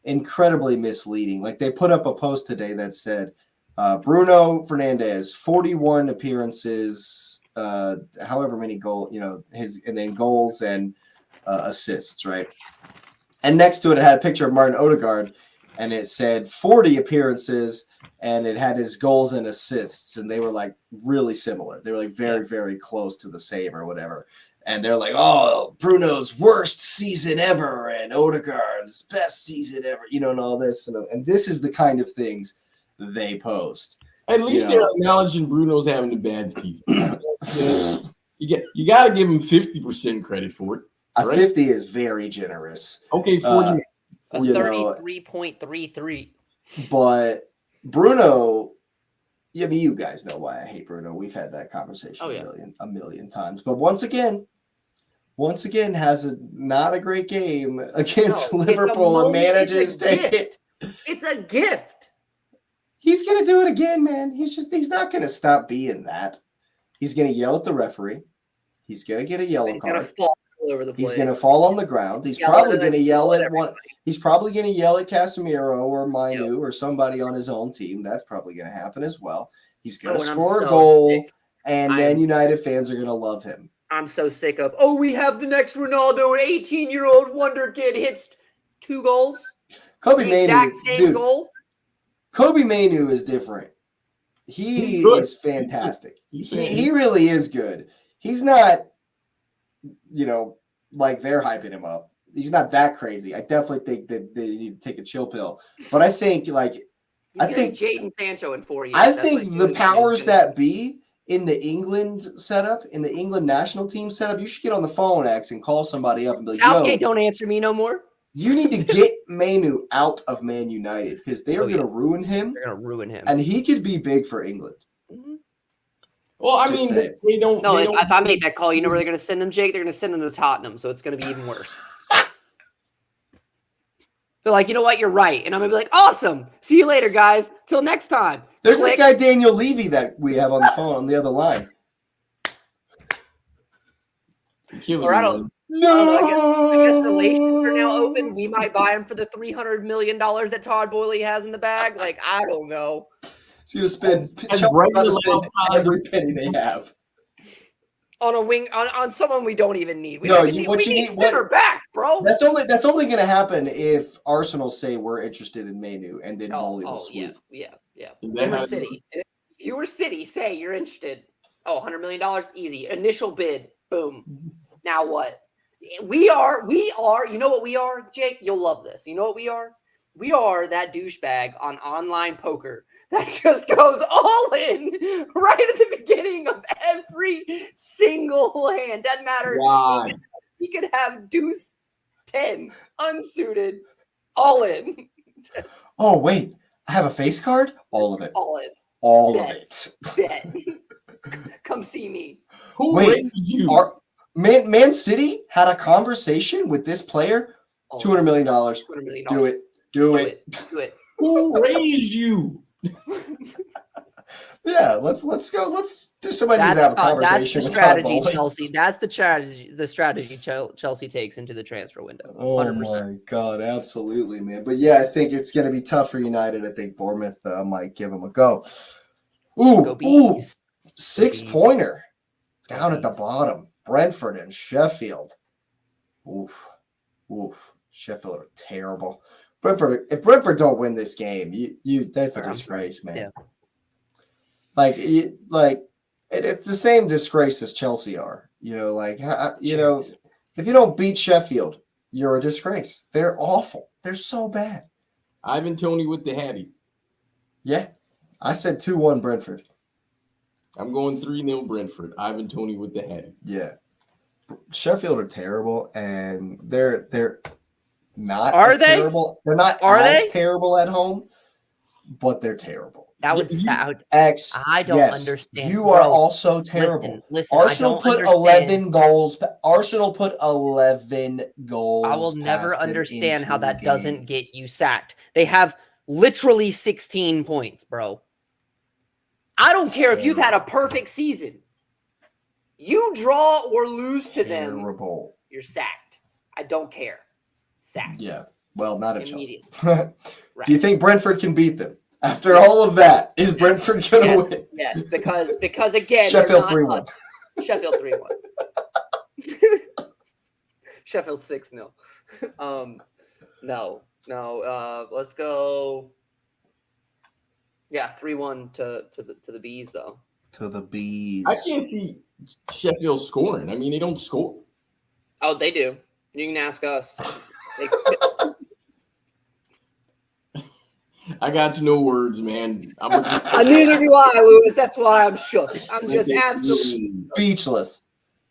incredibly misleading. Like they put up a post today that said Bruno Fernandes 41 appearances, however many goals, and then goals and assists, right? And next to it had a picture of Martin Odegaard, and it said 40 appearances, and it had his goals and assists, and they were like really similar. They were like very, very close to the same or whatever. And they're like, oh, Bruno's worst season ever, and Odegaard's best season ever, and all this. And this is the kind of things they post. At least they're acknowledging Bruno's having a bad season. You got to give him 50% credit for it. Right? 50 is very generous. Okay, 40. 33.33. But Bruno, you guys know why I hate Bruno. We've had that conversation a million times. But once again has not a great game against Liverpool and manages to hit. It's a gift. He's going to do it again, man. He's not going to stop being that. He's going to yell at the referee. He's going to get a yellow card. He's going to fall all over the place. He's going to fall on the ground. He's probably going to yell at one. He's probably going to yell at Casemiro or Mainu or somebody on his own team. That's probably going to happen as well. He's going to score a goal, and Man United fans are going to love him. I'm so sick of, we have the next Ronaldo, an 18-year-old wonder kid hits 2 goals. Kobe the Mainu, exact same goal. Kobe Mainu is different. He is fantastic. He really is good. He's not, like they're hyping him up. He's not that crazy. I definitely think that they need to take a chill pill. But I think, Jadon Sancho in 4 years. I think the powers that be in the England setup, in the England national team setup, you should get on the phone, X, and call somebody up and be like, Southgate, don't answer me no more. You need to get Mainu out of Man United because they are going to ruin him. They're going to ruin him. And he could be big for England. Mm-hmm. Well, I mean, they don't. No, if I make that call, you know where they're going to send him, Jake? They're going to send him to Tottenham, so it's going to be even worse. They're like, you know what? You're right. And I'm going to be like, awesome. See you later, guys. Till next time. There's this guy, Daniel Levy, that we have on the phone on the other line. Or I don't. No, I guess relations are now open. We might buy him for the $300 million that Todd Boehly has in the bag. Like, I don't know. He's going to spend every penny they have on a wing on someone we don't even need. We need center backs, bro. That's only going to happen if Arsenal say we're interested in Mainu, and then Boehly will swoop. Yeah. If you were City, say you're interested. $100 million, easy. Initial bid, boom. Now what? We are, you know what we are, Jake? You'll love this. You know what we are? We are that douchebag on online poker that just goes all in right at the beginning of every single hand. Doesn't matter. Why? He could have deuce 10 unsuited, all in. Oh, wait. I have a face card? All of it. All of it. Bet. Come see me. Who rated you? Man City had a conversation with this player. $200 million. $200 million. Do it. Do it. Who raised you? Yeah, let's go. Let's do somebody needs to have a conversation. That's the strategy, Chelsea. That's the strategy Chelsea takes into the transfer window. 100%. Oh my God, absolutely, man. But yeah, I think it's going to be tough for United. I think Bournemouth might give them a go. Ooh, 6-pointer down at the bottom. Brentford and Sheffield. Oof. Sheffield are terrible. If Brentford don't win this game, that's a disgrace, man. Yeah. It's the same disgrace as Chelsea are. If you don't beat Sheffield, you're a disgrace. They're awful. They're so bad. Ivan Toney with the Hattie. Yeah, I said 2-1 Brentford. I'm going 3-0 Brentford. Ivan Toney with the Hattie. Yeah, Sheffield are terrible, and they're not terrible. They're not terrible at home, but they're terrible. That would sound. I don't understand. You are also terrible. Listen, Arsenal put 11 goals. Arsenal put 11 goals. I will never understand how that doesn't get you sacked. They have literally 16 points, bro. I don't care if you've had a perfect season. You draw or lose to them, you're sacked. I don't care. Sacked. Yeah. Well, not at Chelsea. Right. Do you think Brentford can beat them? After all of that, is Brentford going to win? Yes, because again, Sheffield 3-1. Sheffield 3-1. Sheffield 6-0. No. Let's go. Yeah, 3-1 to the Bees though. To the Bees. I can't see Sheffield scoring. I mean, they don't score. Oh, they do. You can ask us. I got no words, man. Neither do I, Lewis. That's why I'm shook. I'm just absolutely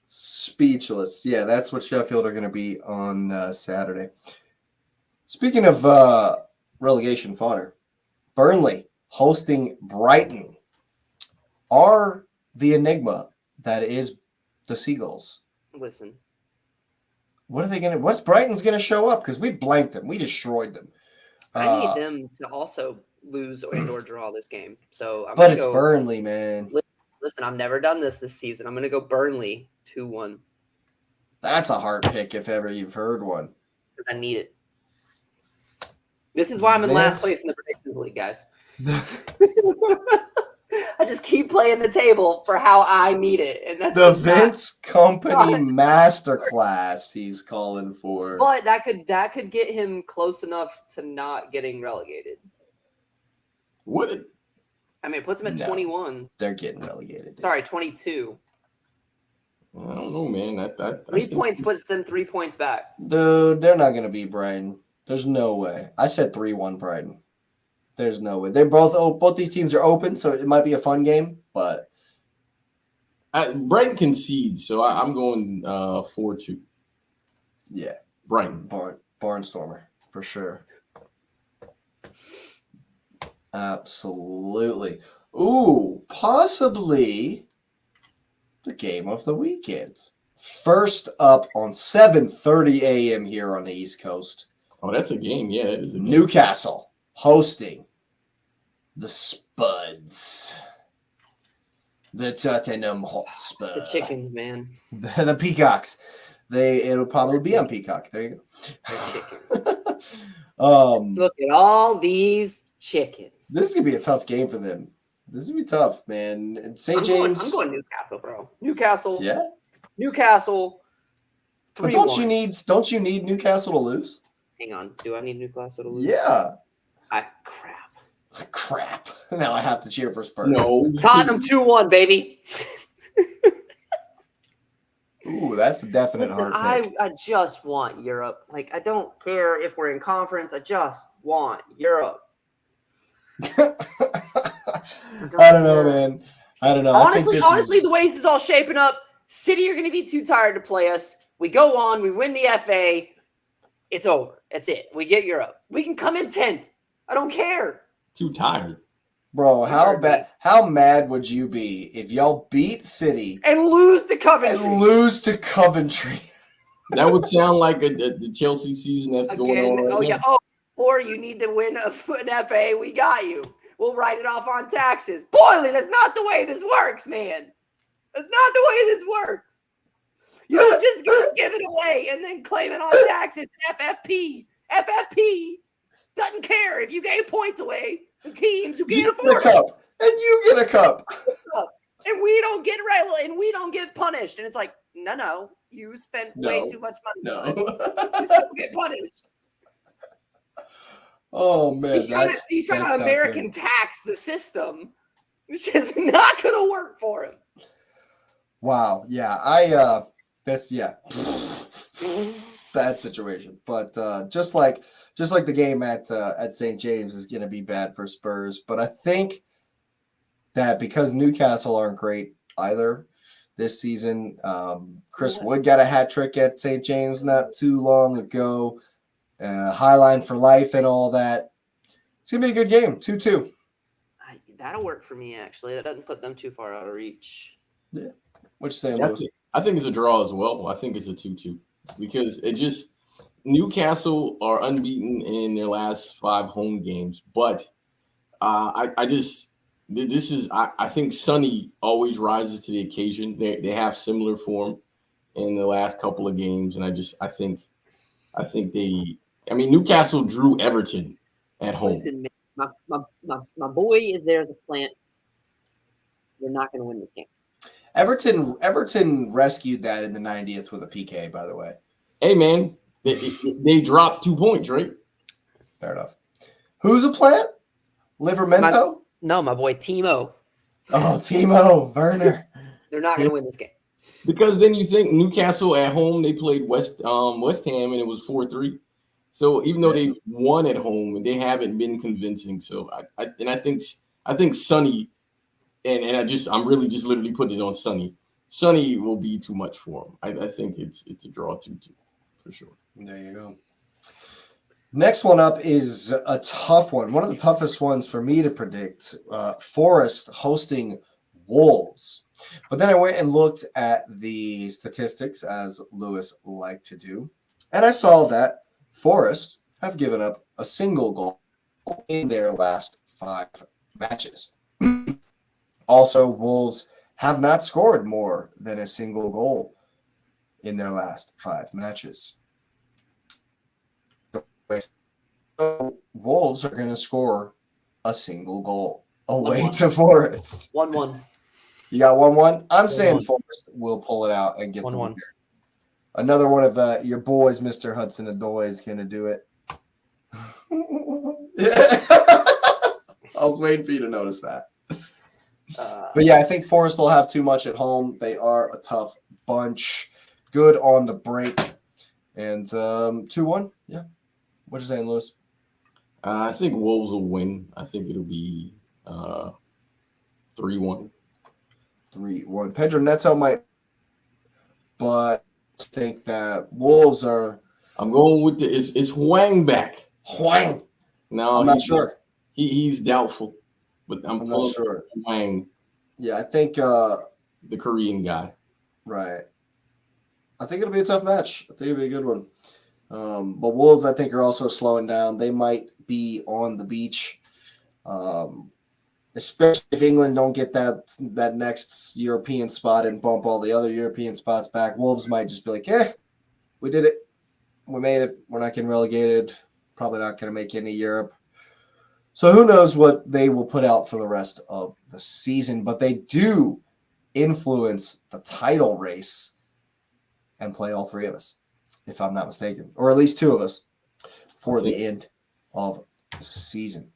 speechless. Yeah, that's what Sheffield are going to be on Saturday. Speaking of relegation fodder, Burnley hosting Brighton are the enigma that is the Seagulls. Listen, what's Brighton's going to show up? Because we blanked them. We destroyed them. I need them to also lose or draw this game. So, but it's Burnley, man. Listen, I've never done this season. I'm going to go Burnley 2-1. That's a hard pick if ever you've heard one. I need it. This is why I'm in last place in the predictions league, guys. I just keep playing the table for how I need it, and that's the Vince Company masterclass he's calling for. But that could get him close enough to not getting relegated. What? I mean, it puts him at 21. They're getting relegated. Dude. Sorry, 22. I don't know, man. 3 points puts them 3 points back. Dude, they're not going to beat Brighton. There's no way. I said 3-1 Brighton. There's no way. They're both these teams are open, so it might be a fun game, but Brighton concedes, so I'm going 4-2. Yeah, Brighton. Barnstormer for sure. Absolutely. Ooh, possibly the game of the weekend. First up on 7:30 a.m. here on the East Coast. Oh, that's a game. Yeah, it is a game. Newcastle hosting the Spuds. The Tottenham Hotspur. The chickens, man. The Peacocks. It'll probably be on Peacock. There you go. Look at all these chickens. This is gonna be a tough game for them. This is gonna be tough, man. And St. James. I'm going Newcastle, bro. Newcastle. Yeah. Newcastle. 3-1. But don't you need Newcastle to lose? Hang on. Do I need Newcastle to lose? Yeah. Crap. Now I have to cheer for Spurs. No. Tottenham 2-1, baby. Ooh, that's a definite hard pick. I just want Europe. Like, I don't care if we're in conference. I just want Europe. I don't know, man. I don't know. Honestly, the way this is all shaping up, City are going to be too tired to play us. We go on. We win the FA. It's over. That's it. We get Europe. We can come in 10th. I don't care. Too tired. Bro, how mad would you be if y'all beat City and lose to Coventry? That would sound like the Chelsea season that's going on right now. Yeah. Oh, or you need to win an FA. We got you. We'll write it off on taxes. Boyley, that's not the way this works, man. That's not the way this works. You don't just give it away and then claim it on taxes. FFP doesn't care if you gave points away to teams who can't afford it. And you get a cup. And we don't get punished. And it's like, no, you spent way too much money. No. You still get punished. Oh man, he's trying to American tax the system, which is not going to work for him. Wow. Yeah, bad situation. But just like the game at St. James is going to be bad for Spurs. But I think that because Newcastle aren't great either this season, Chris Wood got a hat trick at St. James not too long ago. Highline for life and all that. It's going to be a good game, 2-2. That'll work for me, actually. That doesn't put them too far out of reach. Yeah. What you saying, Lewis? I think it's a draw as well. I think it's a 2-2 because Newcastle are unbeaten in their last 5 home games. But I think Sonny always rises to the occasion. They have similar form in the last couple of games. And I think Newcastle drew Everton at home. Listen, my boy is there as a plant. They're not going to win this game. Everton rescued that in the 90th with a PK, by the way. Hey, man, they dropped 2 points, right? Fair enough. Who's a plant? Livermento? No, my boy Timo. Oh, Timo Werner. They're not going to win this game. Because then you think Newcastle at home, they played West Ham and it was 4-3. So even though they won at home, and they haven't been convincing. So I think Sonny, I'm really just literally putting it on Sonny. Sonny will be too much for him. I think it's a draw 2-2 for sure. There you go. Next one up is a tough one. One of the toughest ones for me to predict. Forest hosting Wolves. But then I went and looked at the statistics, as Lewis liked to do. And I saw that Forest have given up a single goal in their last 5 matches. Also, Wolves have not scored more than a single goal in their last 5 matches. So Wolves are going to score a single goal away to Forest. 1-1. You got 1-1? I'm saying Forest will pull it out and get 1-1. the winner. Another one of your boys, Mr. Hudson-Odoi, is going to do it. I was waiting for you to notice that. But yeah, I think Forest will have too much at home. They are a tough bunch. Good on the break. And 2-1. Yeah. What you saying, Lewis? I think Wolves will win. I think it'll be 3-1. 3-1. Pedro Neto might, but I think that Wolves are. I'm going with it's Hwang back. Hwang. No, I'm not sure. He's doubtful, but I'm not sure. Hwang. Yeah, I think the Korean guy. Right. I think it'll be a tough match. I think it'll be a good one. But Wolves, I think, are also slowing down. They might be on the beach, especially if England don't get that next European spot and bump all the other European spots back. Wolves might just be like, we did it. We made it. We're not getting relegated. Probably not going to make any Europe. So who knows what they will put out for the rest of the season. But they do influence the title race and play all 3 of us, if I'm not mistaken, or at least 2 of us for the end of the season.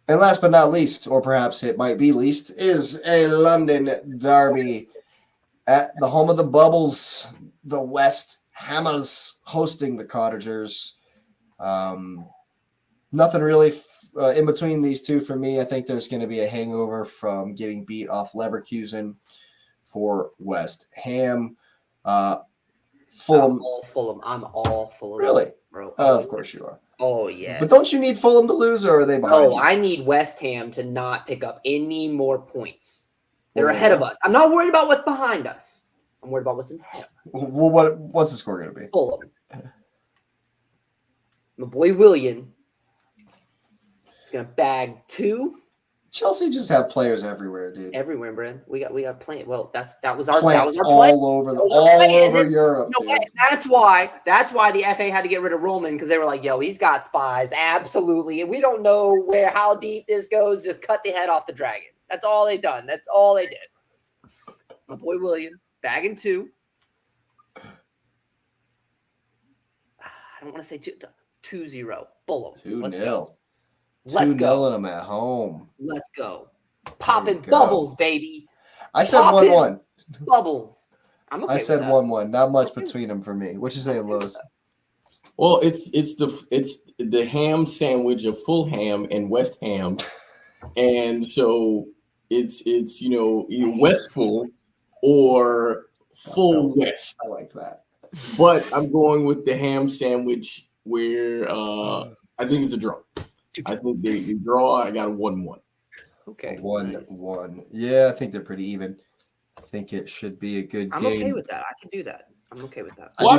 And last but not least, or perhaps it might be least, is a London derby at the home of the Bubbles, the West Hammers hosting the Cottagers. Nothing really in between these two for me. I think there's going to be a hangover from getting beat off Leverkusen for West Ham. Fulham. I'm all Fulham. Really? Bro. Of course you are. Oh, yeah. But don't you need Fulham to lose, or are they behind you? I need West Ham to not pick up any more points. They're ahead of us. I'm not worried about what's behind us. I'm worried about what's ahead of us. Well, what's the score going to be? Fulham. My boy William is going to bag 2. Chelsea just have players everywhere, dude. Everywhere, Brent. We got playing. Well, that was our play. all over Europe. That's why the FA had to get rid of Roman, because they were like, "Yo, he's got spies." Absolutely, we don't know how deep this goes. Just cut the head off the dragon. That's all they done. That's all they did. My boy William bagging 2. I don't want to say 2-0. Fulham. 2-0. Let's go. 2-0 them at home. Let's go. Popping bubbles, baby. I said 1-1. Bubbles. I'm okay. I said 1-1. Not much between them for me. What you say, Lewis? Well, it's the ham sandwich of Fulham and West Ham, and so it's either Westful or Full West. I like that. But I'm going with the ham sandwich, where I think it's a draw. I think they draw. I got a 1-1. Okay. 1-1. Yeah, I think they're pretty even. I think it should be a good game. I'm okay with that. I can do that. I'm okay with that. Well,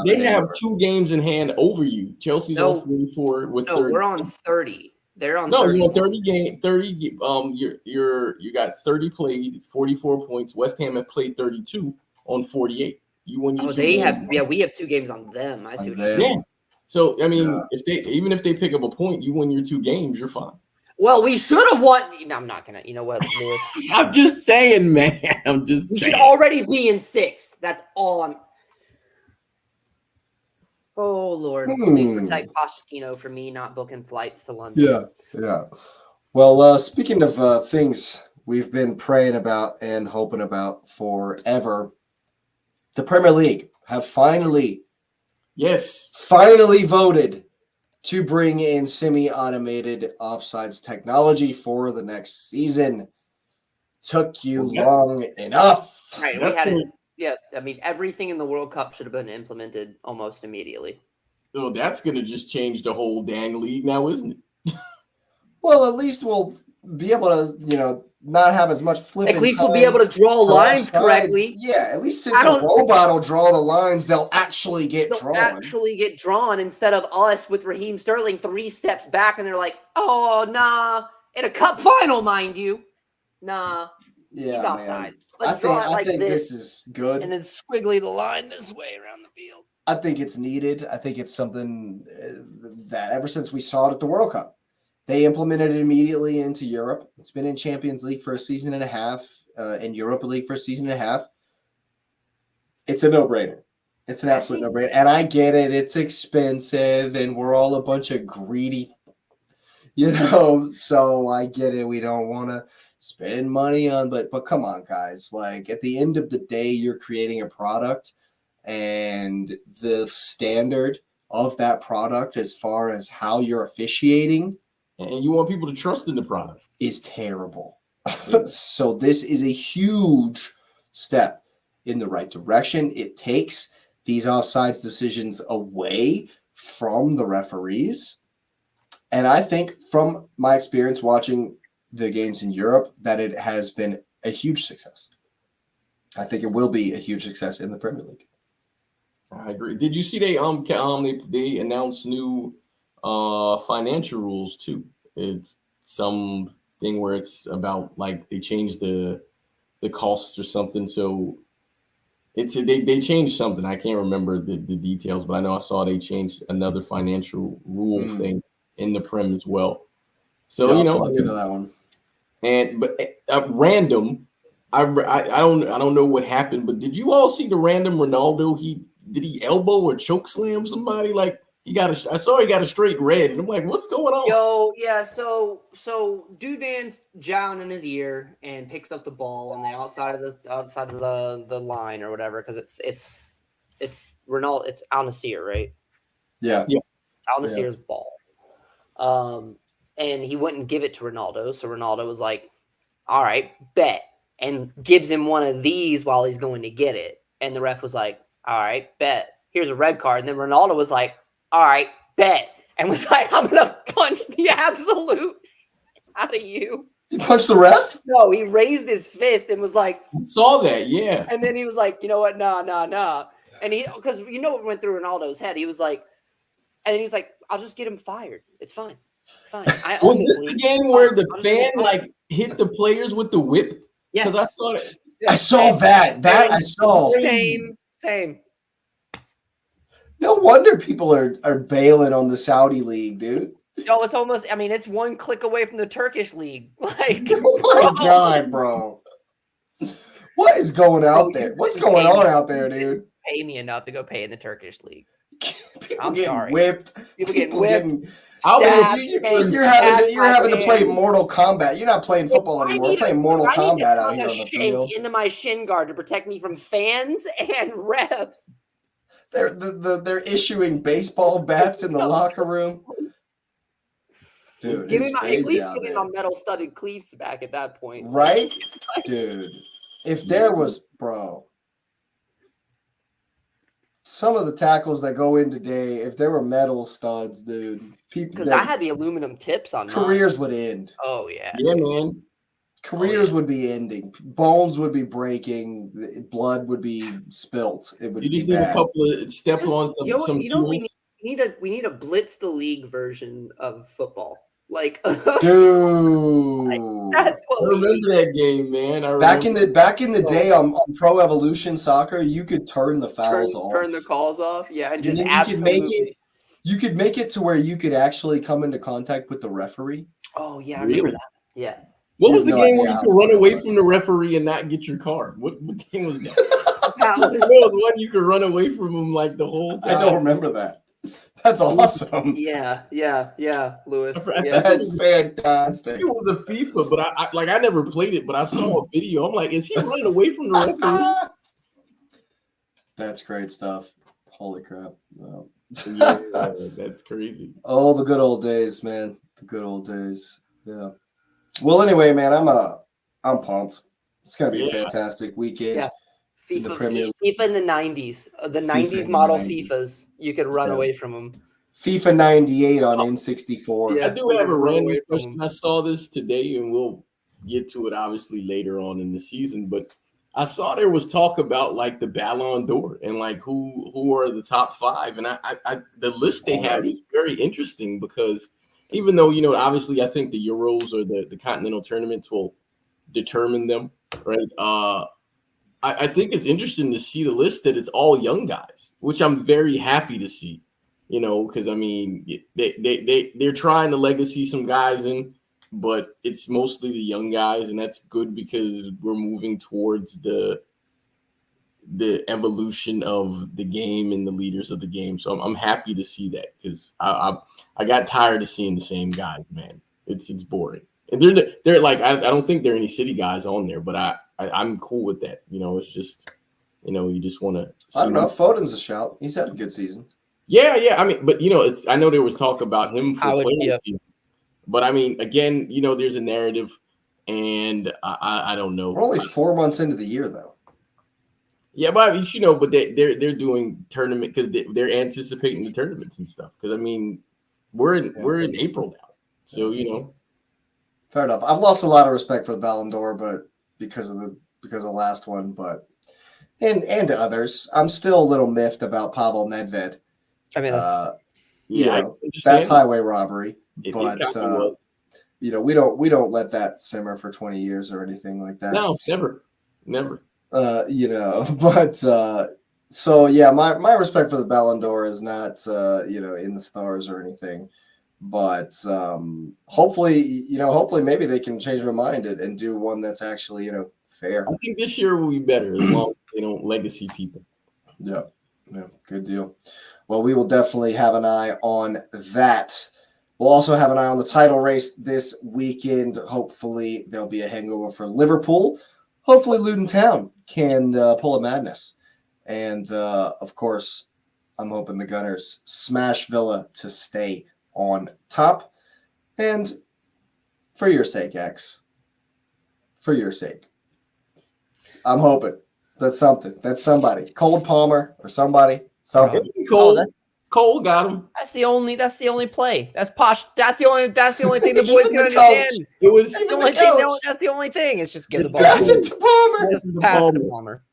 they have 2 games in hand over you. Chelsea's on 44 with 30. We're on 30. They're on 30. You're on 30 game. 30. You got 30 played, 44 points. West Ham have played 32 on 48. You won your 2 they games. have. Yeah, we have 2 games on them. I see what you're saying. Yeah. So I mean, if they pick up a point, you win your 2 games, you're fine. Well, we should have won. No, I'm not gonna. You know what, Lewis? I'm just saying, man. We should already be in 6th. That's all I'm. Oh Lord, please protect Pochettino for me not booking flights to London. Yeah. Well, speaking of things we've been praying about and hoping about forever, the Premier League have finally voted to bring in semi-automated offsides technology for the next season. Took you long enough. Right, we had it. Yes, I mean, everything in the World Cup should have been implemented almost immediately. Oh, that's going to just change the whole dang league now, isn't it? Well, at least we'll be able to, not have as much flipping. At least we'll be able to draw lines correctly. Yeah, at least since a robot will draw the lines, they'll actually get drawn. Instead of us with Raheem Sterling 3 steps back, and they're like, "Oh, nah," in a cup final, mind you. Nah. Yeah, he's offside. I think this is good. And then squiggly the line this way around the field. I think it's needed. I think it's something that ever since we saw it at the World Cup, they implemented it immediately into Europe. It's been in Champions League for a season and a half, in Europa League for a season and a half. It's a no-brainer. It's an absolute no-brainer. And I get it. It's expensive, and we're all a bunch of greedy, so I get it. We don't want to spend money on, but come on, guys. Like, at the end of the day, you're creating a product, and the standard of that product as far as how you're officiating, and you want people to trust in the product, is terrible. So this is a huge step in the right direction. It takes these offsides decisions away from the referees. And I think from my experience watching the games in Europe that it has been a huge success. I think it will be a huge success in the Premier League. I agree. Did you see they announced new financial rules too? It's something where it's about like they changed the costs or something. So they changed something. I can't remember the details, but I know I saw they changed another financial rule thing in the Prem as well. So look into that one. But random, I don't know what happened, but did you all see the random Ronaldo? Did he elbow or choke slam somebody? Like I saw he got a straight red, and I'm like, what's going on? Yo, yeah. So dude man's jowling in his ear and picks up the ball on the outside of the line or whatever, because it's Ronaldo. It's Al Nassr, right? Yeah. Al Nassr's ball. And he wouldn't give it to Ronaldo. So Ronaldo was like, all right, bet. And gives him one of these while he's going to get it. And the ref was like, all right, bet. Here's a red card. And then Ronaldo was like, all right, bet. and was like, "I'm gonna punch the absolute out of you." He punched the ref? No, he raised his fist and was like, I saw that, yeah. And then he was like, "You know what? Nah." And he, because what went through Ronaldo's head. He was like, and then he was like, "I'll just get him fired. It's fine. It's fine." Was this the game where the fan like hit the players with the whip? Yes, because I saw it. I saw that. I saw. Same. No wonder people are bailing on the Saudi league, dude. No, it's almost. I mean, it's one click away from the Turkish league. Like, oh my god, bro. What is going out there? What's going on out there, dude? Pay me enough to go pay in the Turkish league. People getting whipped. People getting whipped. You're having to play Mortal Kombat. You're not playing football anymore. You're playing Mortal Kombat out here on the field. Into my shin guard to protect me from fans and refs. They're issuing baseball bats in the locker room. Dude, at least give me my metal studded cleats back at that point. Right? Dude. If there was, bro, some of the tackles that go in today, if there were metal studs, dude, people. Because I had the aluminum tips on careers would end. Oh, yeah. Yeah, man. Careers would be ending. Bones would be breaking. Blood would be spilt. It would. You just need a couple of steps on some. We need a blitz the league version of football. Like, dude, that's what I remember that game, man. Back in the day on Pro Evolution Soccer, you could turn the fouls off, turn the calls off, yeah, and just you could make it to where you could actually come into contact with the referee. Oh yeah, I remember that. Yeah. What was the game where you could run away from the referee and not get your card? What game was that? The one you could run away from him like the whole time. I don't remember that. That's awesome. Yeah, Lewis. That's fantastic. It was a FIFA, but I never played it, but I saw a video. I'm like, is he running away from the referee? That's great stuff. Holy crap. Wow. Yeah, that's crazy. Oh, the good old days, man. The good old days. Yeah. Well, anyway, man, I'm pumped. It's gonna be a fantastic weekend. Yeah. FIFA in the 90s. The 90s model FIFAs. You could run away from them. FIFA 98 on N64. Yeah, I do have a random question. I saw this today, and we'll get to it obviously later on in the season, but I saw there was talk about like the Ballon d'Or and like who are the top 5. And I the list they have is very interesting because even though, obviously I think the Euros or the continental tournaments will determine them, right? I think it's interesting to see the list that it's all young guys, which I'm very happy to see, because I mean they're trying to legacy some guys in, but it's mostly the young guys, and that's good because we're moving towards the evolution of the game and the leaders of the game. So I'm happy to see that because I got tired of seeing the same guys, man. It's boring. And they're like I don't think there are any city guys on there, but I'm cool with that. It's just, you just want to. I don't know. Foden's a shout. He's had a good season. Yeah. I mean, but I know there was talk about him for playing this season. But I mean, again, there's a narrative, and I don't know. We're only 4 months into the year, though. Yeah, but but they're doing tournament because they're anticipating the tournaments and stuff. Because I mean, we're in April now, so Fair enough. I've lost a lot of respect for the Ballon d'Or, but because of the last one, but and to others, I'm still a little miffed about Pavel Nedved. I mean, that's highway robbery. But we don't let that simmer for 20 years or anything like that. No, never. But so yeah, my respect for the Ballon d'Or is not in the stars or anything. But hopefully maybe they can change their mind and do one that's actually fair. I think this year will be better as long as they don't legacy people. Yeah, good deal. Well, we will definitely have an eye on that. We'll also have an eye on the title race this weekend. Hopefully there'll be a hangover for Liverpool. Hopefully Luton Town can pull a madness. And of course, I'm hoping the Gunners smash Villa to stay on top. And for your sake, X, for your sake, I'm hoping that's somebody, Cole Palmer or somebody. Oh, Cole got him. That's the only play. That's posh. That's the only thing the boys can understand. It was That's the only thing. That's the only thing. It's just get the ball. Pass it to Palmer. Just pass it to Palmer.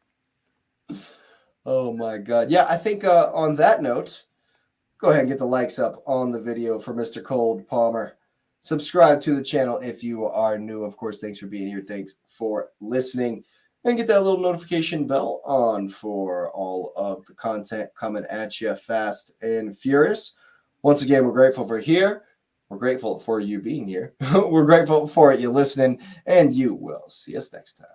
Oh my God. Yeah, I think on that note, go ahead and get the likes up on the video for Mr. Cold Palmer. Subscribe to the channel if you are new. Of course, thanks for being here. Thanks for listening. And get that little notification bell on for all of the content coming at you fast and furious. Once again, we're grateful for here. We're grateful for you being here. We're grateful for you listening. And you will see us next time.